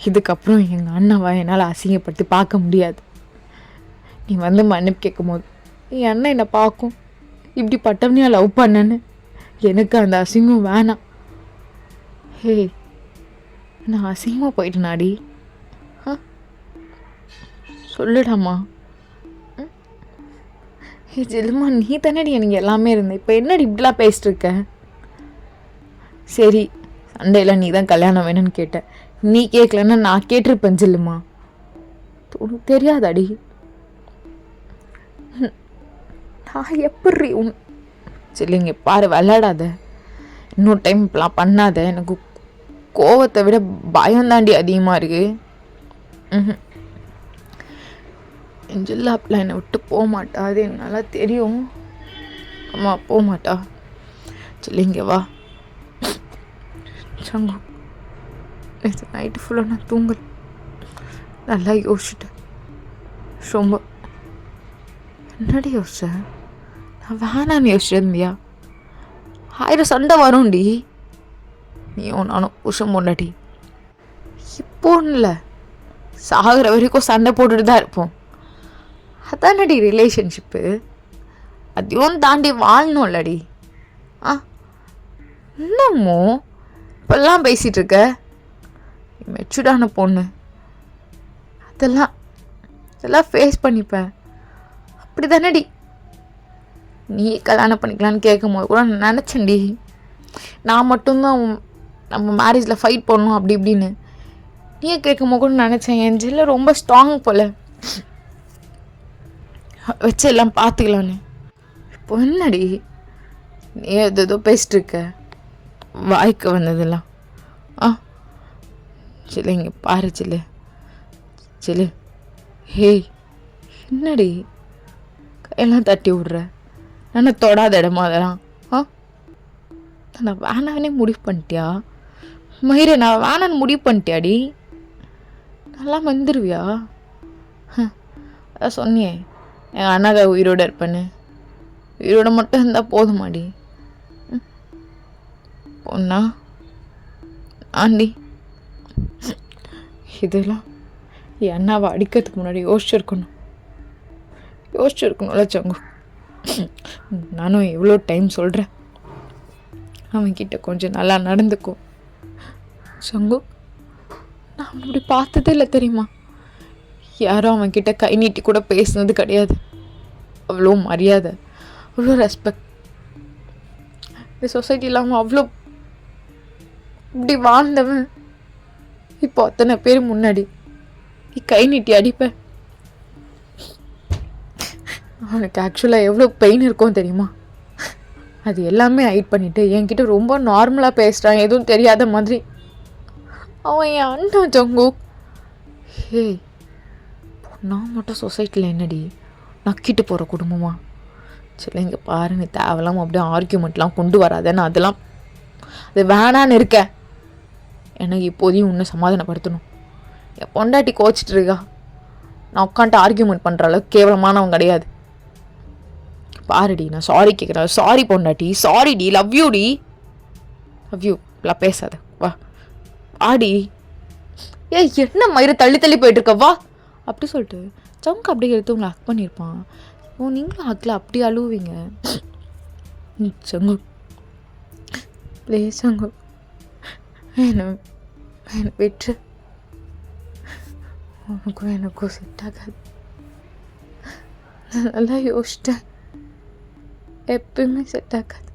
இதுக்கப்புறம் எங்கள் அண்ணாவா என்னால் அசிங்கப்படுத்தி பார்க்க முடியாது. நீ வந்து மன்னிப்பு கேட்கும் போது என் அண்ணன் என்னை பார்க்கும், இப்படி பட்டவனையா லவ் பண்ணேன்னு. எனக்கு அந்த அசிங்கம் வேணாம். நான் அசிங்கமாக போயிட்டேனாடி? சொல்லுடாமா. ஜெல்லுமா நீ தானடி எனக்கு எல்லாமே இருந்த, இப்போ என்னடி இப்படிலாம் பேசிட்டு இருக்க? சரி சண்டையில் நீ தான் கல்யாணம் வேணும்னு கேட்ட, நீ கேட்கலன்னா நான் கேட்டிருப்பேன் ஜெல்லுமா. உனக்கு தெரியாதாடி நான் எப்படி சொல்லிங்க பாரு, விளையாடாத. இன்னொரு டைம் இப்பெல்லாம் பண்ணாத. எனக்கு கோவத்தை விட பயம் தாண்டி அதிகமாக இருக்கு. என் ஜில்லா அப்பெல்லாம் என்னை விட்டு போக மாட்டா, அது என்னால் தெரியும். அம்மா போக மாட்டா. சொல்லிங்க வா சங்கு. நேற்று நைட்டு ஃபுல்லாக நான் தூங்கல, நல்லா யோசிச்சுட்டேன். ரொம்ப என்னடி யோசிச்ச? நான் வேணான்னு யோசிச்சிருந்தியா? 1000 சண்டை வரும்டி. நீயும் நானும் புருஷன் பொண்டாட்டி. இப்போன்னு இல்லை, சாகிற வரைக்கும் சண்டை போட்டுட்டு தான் இருப்போம். அதானடி ரிலேஷன்ஷிப்பு. அதையும் தாண்டி வாழணும் இல்லடி. என்னமோ இப்பெல்லாம் பேசிகிட்டு இருக்க? மெச்சூர்டான பொண்ணு, அதெல்லாம் ஃபேஸ் பண்ணிப்பேன். அப்படி தானடி நீ கல்யாணம் பண்ணிக்கலான்னு கேட்கும் போது கூட நான் நினச்சேன்டி, நான் மட்டும்தான் நம்ம மேரேஜில் ஃபைட் பண்ணணும் அப்படி இப்படின்னு. நீயே கேட்கும் போது கூட நினச்சேன், என் ஜில்ல ரொம்ப ஸ்ட்ராங் போல், வச்சு எல்லாம் பார்த்துக்கலான்னு. இப்போ என்னடி நீ ஏதோ பேசிட்டு இருக்க? வாய்க்கு வந்ததெல்லாம் சில்லு இங்கே பாரு சில்லு. சில்லு ஹேய், என்னடி கையெல்லாம் தட்டி விட்ற? நான் தொடாத இடமா அதெல்லாம்? நான் வேணானே முடிவு பண்ணிட்டியா மயிரே? நான் வேணான்னு முடிவு பண்ணிட்டியாடி? நல்லா வந்துடுவியா? அதான் சொன்னியே என் அண்ணாக உயிரோடு இருப்பேன்னு. உயிரோட மட்டும் இருந்தால் போதுமாடி? பொண்ணா ஆண்டி, இதெல்லாம் என் அண்ணாவை அடிக்கிறதுக்கு முன்னாடி யோசிச்சிருக்கணும்ல சங்கு. நானும் எவ்வளோ டைம் சொல்கிறேன் அவன்கிட்ட கொஞ்சம் நல்லா நடந்துக்கும். சங்கு, நான் அவனை அப்படி பார்த்ததே இல்லை தெரியுமா? யாரும் அவன்கிட்ட கை நீட்டி கூட பேசுனது கிடையாது. அவ்வளோ மரியாதை, அவ்வளோ ரெஸ்பெக்ட். இந்த சொசைட்டியில் அவன் அவ்வளோ இப்படி வாழ்ந்தவன் இப்போ அத்தனை பேர் முன்னாடி கை நீட்டி அடிப்பேன். அவனுக்கு ஆக்சுவலாக எவ்வளோ பெயின் இருக்கும் தெரியுமா? அது எல்லாமே ஹைட் பண்ணிவிட்டு என்கிட்ட ரொம்ப நார்மலாக பேசுகிறான், எதுவும் தெரியாத மாதிரி. அவன் என் அண்ணன் ஜங்கு. ஹே, நான் மட்டும் சொசைட்டியில் என்னடி நக்கிட்டு போகிற குடும்பமா? சரி இங்கே பாருங்க, தேவையில்லாமல் அப்படியே ஆர்கியூமெண்ட்லாம் கொண்டு வராதேன்னு அதெல்லாம் அது வேணான்னு இருக்கேன். எனக்கு இப்போதையும் இன்னும் சமாதானப்படுத்தணும். என் பொண்டாட்டி கோச்சிட்டு இருக்கா. நான் உட்காந்துட்டு ஆர்கியூமெண்ட் பண்ணுற அளவுக்கு கேவலமானவன் கிடையாது. பாருடி, நான் சாரி கேட்குறேன். சாரி பொண்டாட்டி, சாரி டி, லவ் யூ டி, லவ் யூ. இப்பெல்லாம் பேசாத, வா ஆடி. என்ன மயிரை தள்ளி தள்ளி போயிட்டு இருக்க, வா அப்படி சொல்லிட்டு சவுக்கு அப்படியே எடுத்து உங்களை ஹக் பண்ணியிருப்பான். நீங்களும் ஹக்கில் அப்படி அழுவீங்க. சங்கு ப்ளீஸ் சங்கு, என்ன விட்டு. உனக்கும் எனக்கும் செட் ஆகாது. நான் நல்லா யோசிச்சிட்டேன், எப்பயுமே செட் ஆகாது.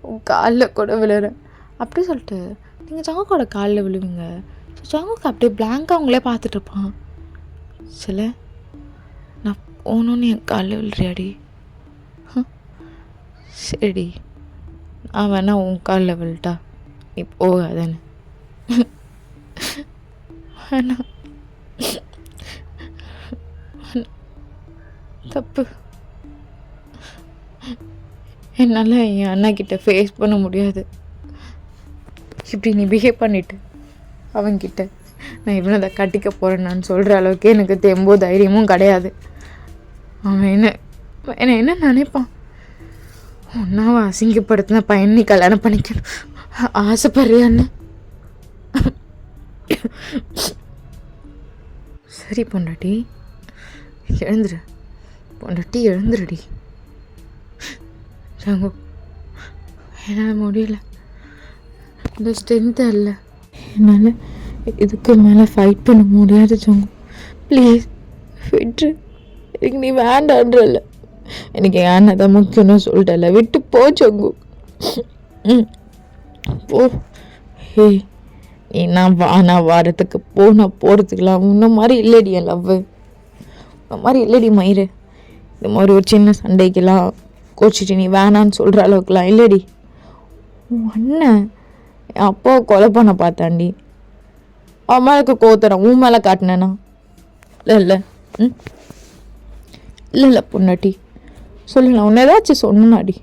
உன் காலில் கூட விழுறேன் அப்படி சொல்லிட்டு நீங்கள் ஜாங்கோட காலில் விழுவீங்க. ஜாங்குக்கு அப்படியே பிளாங்காக அவங்களே பார்த்துட்டு இருப்பான். சில நான் போகணுன்னு என் காலில் விழுறியாடி? சரிடி, நான் வேணா உன் காலில் விழுட்டா நீ போகாதானே? வேணா, தப்பு. என்னால் என் அண்ணாக்கிட்ட ஃபேஸ் பண்ண முடியாது. இப்படி நீ பிஹேவ் பண்ணிட்டு அவன்கிட்ட நான் இவனை தான் கட்டிக்க போகிறேன் நான் சொல்கிற அளவுக்கு எனக்கு தெம்போ தைரியமும் கிடையாது. அவன் என்ன நினைப்பான்? ஒன்றாவை அசிங்கப்படுத்தின பையன் நீ கல்யாணம் பண்ணிக்கணும் ஆசைப்படுறியான்னு? சரி பொண்டாட்டி எழுந்துரு, பொண்டாட்டி எழுந்துருடி. ஜங்கு, என்னால் முடியல, இந்த ஸ்ட்ரென்த்து இல்லை, என்னால் இதுக்கு மேலே ஃபைட் பண்ண முடியாது ஜங்கு. ப்ளீஸ் விட்டு, எனக்கு நீ வேண்டான்றல. எனக்கு என் அண்ணன் தான் முக்கியம்னு சொல்லிட்டல, விட்டு போ ஜங்கு. போ. ஹே, நீ நான் வாரத்துக்கு நான் போகிறதுக்கெலாம் உன்ன மாதிரி இல்லடி என் லவ். உன்ன மாதிரி இல்லடி மயிறு. இந்த மாதிரி ஒரு சின்ன சண்டைக்கெல்லாம் கோச்சிட்டு நீ வேணான்னு சொல்கிற அளவுக்குலாம் இல்லடி. உன் அண்ணன் என் அப்பாவை கொலை பண்ண பார்த்தாண்டி. அவன் மேலே கோத்தரன் உன் மேலே காட்டினேனா? இல்லை இல்லை பொண்டாட்டி சொல்லு, நான் உன்னை ஏதாச்சும் சொன்னாடி?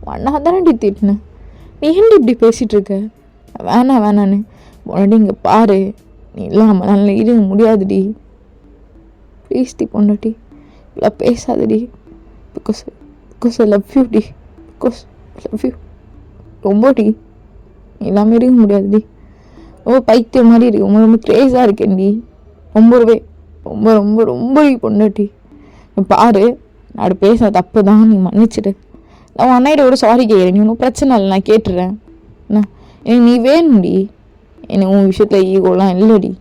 உன் அண்ணா தானடி திட்டினேன். நீ ஏன்டி இப்படி பேசிகிட்டு இருக்க? வேணான்னு பொண்டாட்டி இங்கே பாரு, நீ இல்லாமல் நல்லா இருக்க முடியாதுடி. ப்ளீஸ் டி பொண்டாட்டி, இல்லை பேசாதடி. பிகாஸ் ஐ லவ் யூ டி, பிகாஸ் ஐ லவ் யூ ரொம்ப டி. நீ இல்லாமல் இருக்க முடியாதுடி. ரொம்ப பைத்தியம் மாதிரி இருக்கு, ரொம்ப க்ரேஸாக இருக்கேன்டி. ரொம்ப பொண்டாட்டி பாரு, நான் பேச தப்பு தான், நீ மன்னிச்சிடு. நான் அண்ணாயிட்ட கூட சாரி கேட்குறேன், நீ ஒன்றும் பிரச்சனை இல்லை, நான் கேட்டுறேன். என்ன எனக்கு நீ வேணும்டி. எனக்கு உன் விஷயத்தில் ஈகோலாம் இல்லைடி.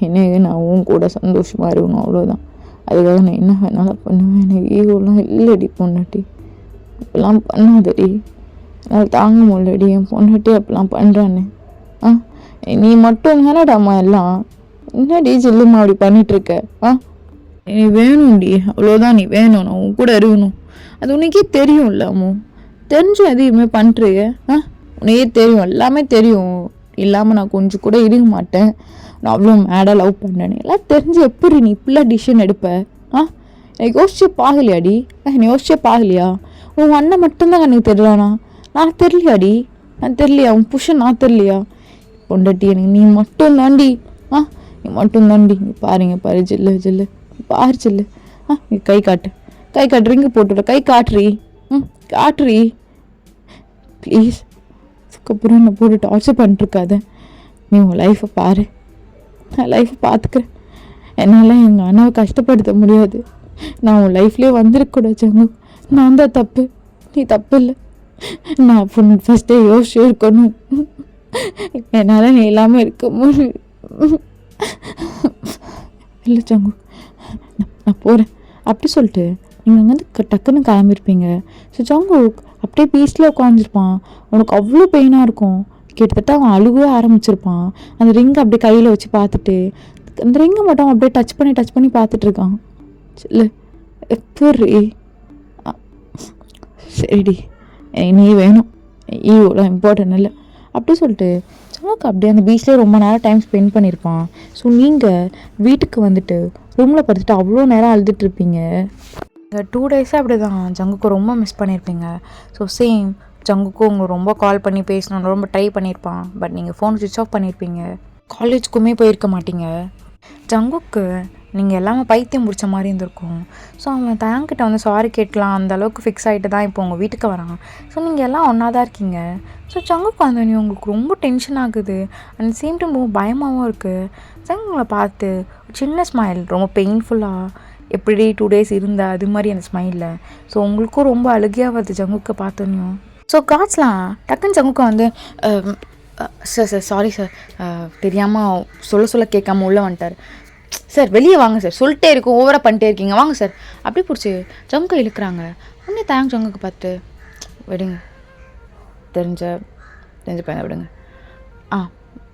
எனக்கு நான் உன் கூட சந்தோஷமாக இருக்கணும், அவ்வளோதான். அதுக்காக நான் என்ன வேணாலும் பண்ணுவேன். எனக்கு ஈகோலாம் இல்லைடி பொண்டாட்டி, இப்பெல்லாம் பண்ணாதடி. என்னால் தாங்க முடியலடி என் பொண்டாட்டி அப்பெல்லாம் பண்ணுறான்னு. நீ மட்டும் தானடாம்மா எல்லாம். என்னடி ஜில்லுமா அப்படி பண்ணிகிட்ருக்க? நீ வேணும்டி, அவ்வளோதான், நீ வேணும், நான் உன் கூட இருக்கணும். அது உனக்கே தெரியும்ல அம்மோ, தெரிஞ்சும் எதையுமே பண்ணுறிய. உனக்கே தெரியும், எல்லாமே தெரியும். இல்லாமல் நான் கொஞ்சம் கூட இருக்க மாட்டேன். நான் அவ்வளோ மேடாக லவ் பண்ணேன்னு எல்லாம் தெரிஞ்சு எப்படி நீ இப்படிலாம் டிசிஷன் எடுப்ப? எனக்கு யோசிச்சே பாகலையாடி? என்னை யோசிச்சே பாகலையா? உன் அண்ணன் மட்டும்தான் எனக்கு தெரியலானா? நான் தெரியலையாடி? நான் தெரியலையா? உன் புருஷன் நான் தெரியலையா? பொண்டாட்டி எனக்கு நீ மட்டும் தாண்டி. நீ மட்டும் தாண்டி. நீ பாரு ஜில்லு ஜில்லு பாரு ஜில்லு. நீ கை காட்டு ரிங்கு போட்டுவிட. கை காட்டுறி. காட்டுறி ப்ளீஸ். அதுக்கப்புறம் என்னை போட்டு டார்ச்சர் பண்ணிட்டுருக்காத. நீ உன் லைஃப்பை பாரு. நான் லைஃப்பை பார்த்துக்கிறேன். என்னால் எங்கள் அண்ணாவை கஷ்டப்படுத்த முடியாது. நான் உன் லைஃப்லேயே வந்திருக்கக்கூடாது ஜங்கு. நான் தான் தப்பு, நீ தப்பு இல்லை. நான் ஃபஸ்ட்டே யோசிச்சு இருக்கணும். என்னால் நீ இல்லாமல் இருக்க முடியும். இல்லை ஜங்கு, நான் போகிறேன் அப்படி சொல்லிட்டு நீங்கள் அங்கேருந்து டக்குன்னு கிளம்பியிருப்பீங்க. ஸோ ஜங்கு அப்படியே பீஸில் உட்காந்துருப்பான். உனக்கு அவ்வளோ பெயினாக இருக்கும். கிட்டத்தட்ட அவன் அழுகவே ஆரம்பிச்சிருப்பான். அந்த ரிங்கை அப்படியே கையில் வச்சு பார்த்துட்டு, அந்த ரிங்கை மட்டும் அப்படியே டச் பண்ணி பார்த்துட்ருக்கான். இல்லை எப்படி? சரிடி, நீ வேணும், இவ்வளோ இம்பார்ட்டன் இல்லை அப்படி சொல்லிட்டு ஜங்குக்கு அப்படியே அந்த பீச்லேயே ரொம்ப நேரம் டைம் ஸ்பெண்ட் பண்ணியிருப்பான். ஸோ நீங்கள் வீட்டுக்கு வந்துட்டு ரூமில் படுத்துட்டு அவ்வளோ நேரம் அழுதுட்ருப்பீங்க. இந்த 2 டேஸாக அப்படி தான் ஜங்குக்கு ரொம்ப மிஸ் பண்ணியிருப்பீங்க. ஸோ சேம் ஜங்குக்கும் உங்களுக்கு ரொம்ப கால் பண்ணி பேசணுன்னு ரொம்ப ட்ரை பண்ணியிருப்பான். பட் நீங்கள் ஃபோன் ஸ்விட்ச் ஆஃப் பண்ணியிருப்பீங்க. காலேஜுக்குமே போயிருக்க மாட்டீங்க. ஜங்குக்கு நீங்கள் எல்லாமே பைத்தியம் பிடிச்ச மாதிரி இருந்திருக்கும். ஸோ அவன் தயங்கிட்ட வந்து சாரி கேட்கலாம் அந்த அளவுக்கு ஃபிக்ஸ் ஆகிட்டு தான் இப்போ உங்கள் வீட்டுக்கு வரான். ஸோ நீங்கள் எல்லாம் ஒன்றா தான் இருக்கீங்க. ஸோ ஜங்குக்கு வந்தோடனே உங்களுக்கு ரொம்ப டென்ஷன் ஆகுது. அண்ட் சேம் டைம் ரொம்ப பயமாகவும் இருக்குது. ஜங்குங்களை பார்த்து ஒரு சின்ன ஸ்மைல், ரொம்ப பெயின்ஃபுல்லாக எப்படி 2 டேஸ் இருந்தா அது மாதிரி அந்த ஸ்மைலில். ஸோ உங்களுக்கும் ரொம்ப அழுகையாக வருது ஜங்குக்கு பார்த்தோன்னையும். ஸோ காட்ஸ்லாம் டக்குன்னு ஜங்குக்கு வந்து சார் சாரி சார், தெரியாமல் சொல்ல கேட்காம உள்ளே வந்துட்டார். சார் வெளியே வாங்க சார், சொல்லிட்டே இருக்கும், ஓவராக பண்ணிட்டே இருக்கீங்க, வாங்க சார் அப்படி பிடிச்சி ஜங்குக்கை இழுக்கிறாங்க. உடனே தயங்க ஜங்குக்கு பார்த்து விடுங்க, தெரிஞ்ச பையனை விடுங்க.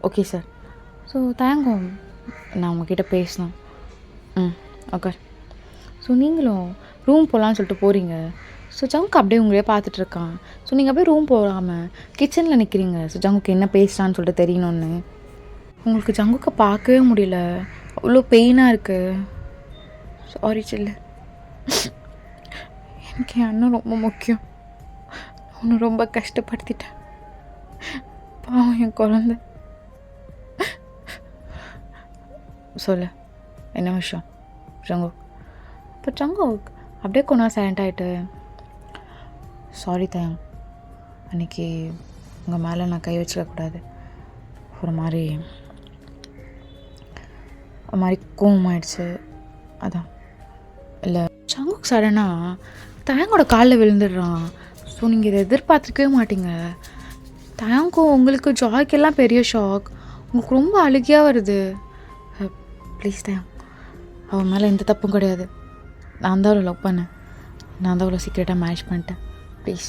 Okay sir. ஸோ தயங்கம், நான் உங்ககிட்ட பேசணும். ஓகே. ஸோ நீங்களும் ரூம் போகலான்னு சொல்லிட்டு போகிறீங்க. ஸோ ஜங்குக்கு அப்படியே உங்களே பார்த்துட்ருக்கான். ஸோ நீங்கள் அப்படியே ரூம் போகாமல் கிச்சனில் நிற்கிறீங்க. ஸோ ஜங்குக்கு என்ன பேசுகிறான்னு சொல்லிட்டு தெரியணுன்னு. உங்களுக்கு ஜங்குக்கை பார்க்கவே முடியல, அவ்வளோ பெயினாக இருக்குது. சாரி சில்லு, எனக்கு என் அண்ணன் ரொம்ப முக்கியம். அவனை ரொம்ப கஷ்டப்படுத்திட்டேன், பாவம் என் குழந்தை. சொல்லு என்ன விஷயம் ஜங்கு? இப்போ ஜங்கு அப்படியே கொண்டா சைலண்ட் ஆகிட்டு, சாரி தயம், அன்றைக்கி உங்கள் மேலே நான் கை வச்சிடக்கூடாது. ஒரு மாதிரி கோவமாயிடுச்சு, அதான். இல்லை ஜங்குக்கு சடனாக தயங்கோட காலில் விழுந்துடுறான். ஸோ நீங்கள் இதை எதிர்பார்த்துருக்கவே மாட்டீங்க. தயங்கும் உங்களுக்கு ஜாய்க்கெல்லாம் பெரிய ஷாக். உங்களுக்கு ரொம்ப அழுகையாக வருது. ப்ளீஸ் தயம், அவன் மேலே எந்த தப்பும் கிடையாது. நான் தான் அவளை லவ் பண்ணேன், நான் தான் அவ்வளோ சீக்கிரட்டாக மேரேஜ் பண்ணிட்டேன். ப்ளீஸ்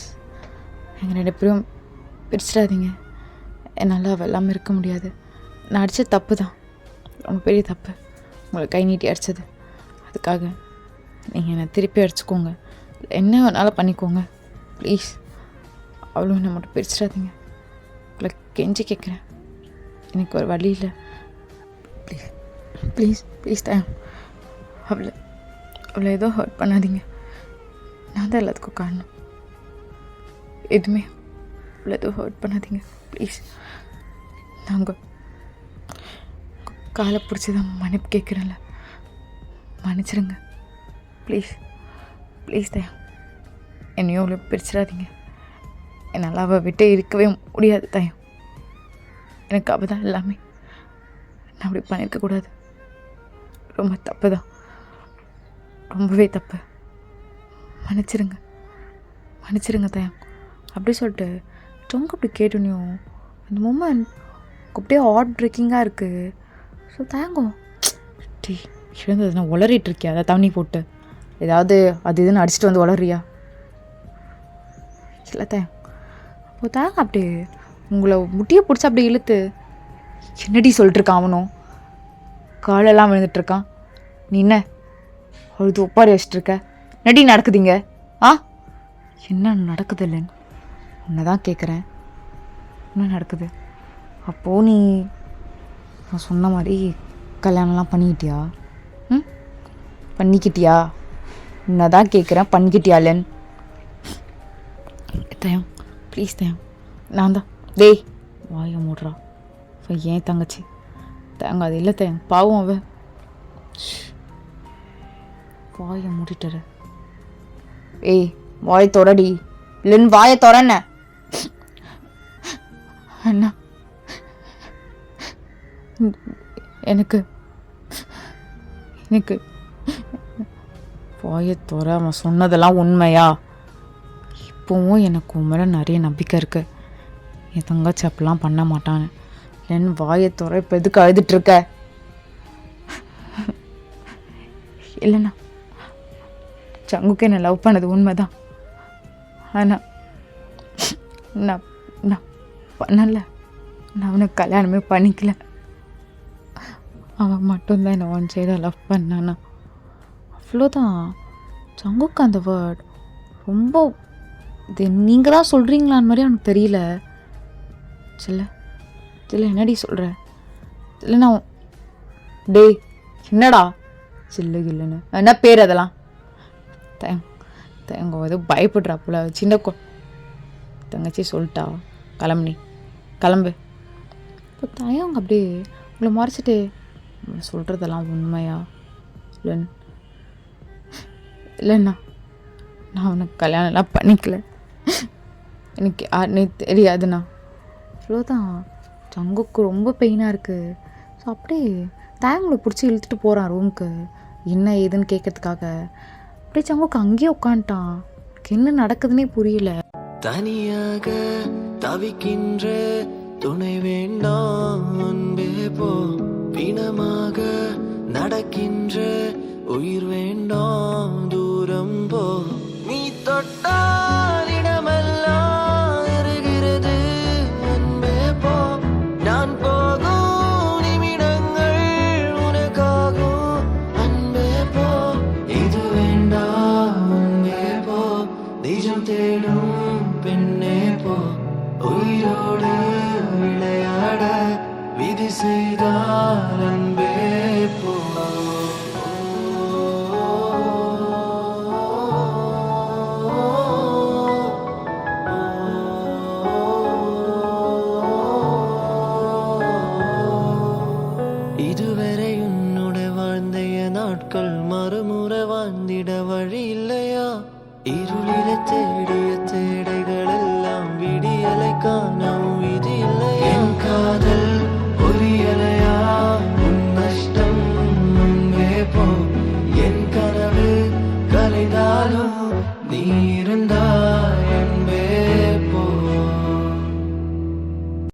எங்கள் 2 பேரும் பிரிச்சிடாதீங்க. என்னால் அவள் எல்லாமே இருக்க முடியாது. நான் அடித்தது தப்பு தான், ரொம்ப பெரிய தப்பு. உங்களை கை நீட்டி அடித்தது, அதுக்காக நீங்கள் என்னை திருப்பி அடிச்சுக்கோங்க, என்ன வேணாலும் பண்ணிக்கோங்க. ப்ளீஸ் அவ்வளோ என்னை மட்டும் பிரிச்சிடாதீங்க. உங்களை கெஞ்சி கேட்குறேன், எனக்கு ஒரு வழி இல்லை. ப்ளீஸ் ப்ளீஸ் ப்ளீஸ் தயம், அவ்வளோ ஏதோ ஹர்ட் பண்ணாதீங்க. நான் தான் எல்லாத்துக்கும் காரணம். எதுவுமே அவ்வளோ ஏதோ ஹர்ட் பண்ணாதீங்க ப்ளீஸ். நாங்கள் காலை பிடிச்சி தான் மன்னிப்பு கேட்குறேன்ல, மன்னிச்சிருங்க ப்ளீஸ். ப்ளீஸ் தயம், என்னையும் அவ்வளோ பிரிச்சிடாதீங்க. என்னால் அவள் விட்டு இருக்கவே முடியாது தயம். எனக்கு அவள் தான் எல்லாமே. நான் அப்படி பண்ணியிருக்கக்கூடாது, ரொம்ப தப்பு தான், ரொம்பவே தப்பு. மன்னிச்சிருங்க தயம் அப்படி சொல்லிட்டு ஜங்கு அப்படி கேட்டுனியும் அந்த மூமெண்ட் அப்படியே ஹார்ட் பிரேக்கிங்காக இருக்குது. ஸோ தயங்கும், டீ எழுந்தது நான் உளறிட்டு இருக்கியா, அதை தண்ணி போட்டு ஏதாவது அது இதுன்னு அடிச்சுட்டு வந்து உளறியா? இல்லை தயம். அப்போ தயங்க அப்படியே உங்களை முட்டியை பிடிச்சி அப்படி இழுத்து, என்னடி சொல்லிட்டுருக்கான் அவனும், காலெல்லாம் விழுந்துட்டுருக்கான். நீ என்ன அழுது ஒப்பாரி வச்சிட்ருக்க, நடி நடக்குதுங்க? என்ன நடக்குது இல்லைன்னு உன்னை தான் கேட்குறேன். என்ன நடக்குது? அப்போது நீ நான் சொன்ன மாதிரி கல்யாணம்லாம் பண்ணிக்கிட்டியா? ம், பண்ணிக்கிட்டியா? நான் தான் கேட்குறேன், பண்ணிக்கிட்டியாலன்? தயம், ப்ளீஸ் தயம், நான் தான். டேய் வாயை மூடுறா. ஏன் தங்கச்சி தேங்க அது இல்லை தயம், பாவம் அவ. வாயை மூடிட்டுற. ஏய் வாயை தொடடி, இல்லைன்னு வாயை தொடன. அண்ணா எனக்கு எனக்கு வாயை தோற. அவன் சொன்னதெல்லாம் உண்மையா? இப்போவும் எனக்கு உன் மேலே நிறைய நம்பிக்கை இருக்கு. என் தங்கச்சி அப்படிலாம் பண்ண மாட்டான்னு. இல்லைன்னு வாயை தோற. இப்போ எதுக்கு அழுதுட்ருக்க? இல்லைண்ணா, சங்குக்கு என்னை லவ் பண்ணது உண்மைதான். ஆனால் நான் நான் பண்ணல. நான் அவனுக்கு கல்யாணமே பண்ணிக்கல. அவன் மட்டும்தான் என்னை ஒன் சைடாக லவ் பண்ணானா, அவ்வளோதான். சங்குக்கு அந்த வேர்ட் ரொம்ப இது நீங்கள் தான் சொல்கிறீங்களான்னு மாதிரி அவனுக்கு தெரியல. சில்ல சில்ல என்னடி சொல்கிற? இல்லை நான் டேய் என்னடா சில்லு இல்லைன்னு என்ன பேர் அதெல்லாம்? தேங்க ஏதோ பயப்படுறாப்புல. சின்ன தங்கச்சி சொல்லிட்டா கிளம்பு, நீ கிளம்பு. இப்போ தயங்க அப்படியே உங்களை மறைச்சிட்டு சொல்கிறதெல்லாம் உண்மையா? இல்லைன்னு இல்லைண்ணா, நான் அவனுக்கு கல்யாணம்லாம் பண்ணிக்கல. எனக்கு யாருன்னே தெரியாதுண்ணா. அவ்வளோதான். சங்குக்கு ரொம்ப பெயினாக இருக்குது. ஸோ அப்படியே தயங்களை பிடிச்சி இழுத்துட்டு போகிறான் ரூமுக்கு, என்ன ஏதுன்னு கேட்கறதுக்காக. அப்படியே சங்குக்கு அங்கேயே உட்காந்துட்டான். என்ன நடக்குதுன்னே புரியல. தனியாக தவிக்கின்ற துணை வேண்டாம் அன்பே போ, பிணமாக நடக்கின்ற உயிர் வேண்டாம் தூரம் போ. நீ தொட்டால் இடமெல்லாம் இருக்கிறது அன்பே போ, நான் போகும் நிமிடங்கள் உனக்காகும் அன்பே போ. இது வேண்டாம் அன்பே போ, நிஜம் தேடும் பெண்ணே போ, உயிரோடு விளையாட விதி செய்தால் அன்பே போ. இதுவரை உன்னோட வாழ்ந்த நாட்கள் மறுமுறை வாழ்ந்திட வழி இல்லையா? இருளில தேடிய தேடைகள் எல்லாம் விடியலை காணவும் விதி இல்லையா? என் காதல் புரியலையா? உன் நஷ்டம் முன்பே போ, என் கனவு கலைந்தாலும் நீ இருந்தாய் என்பே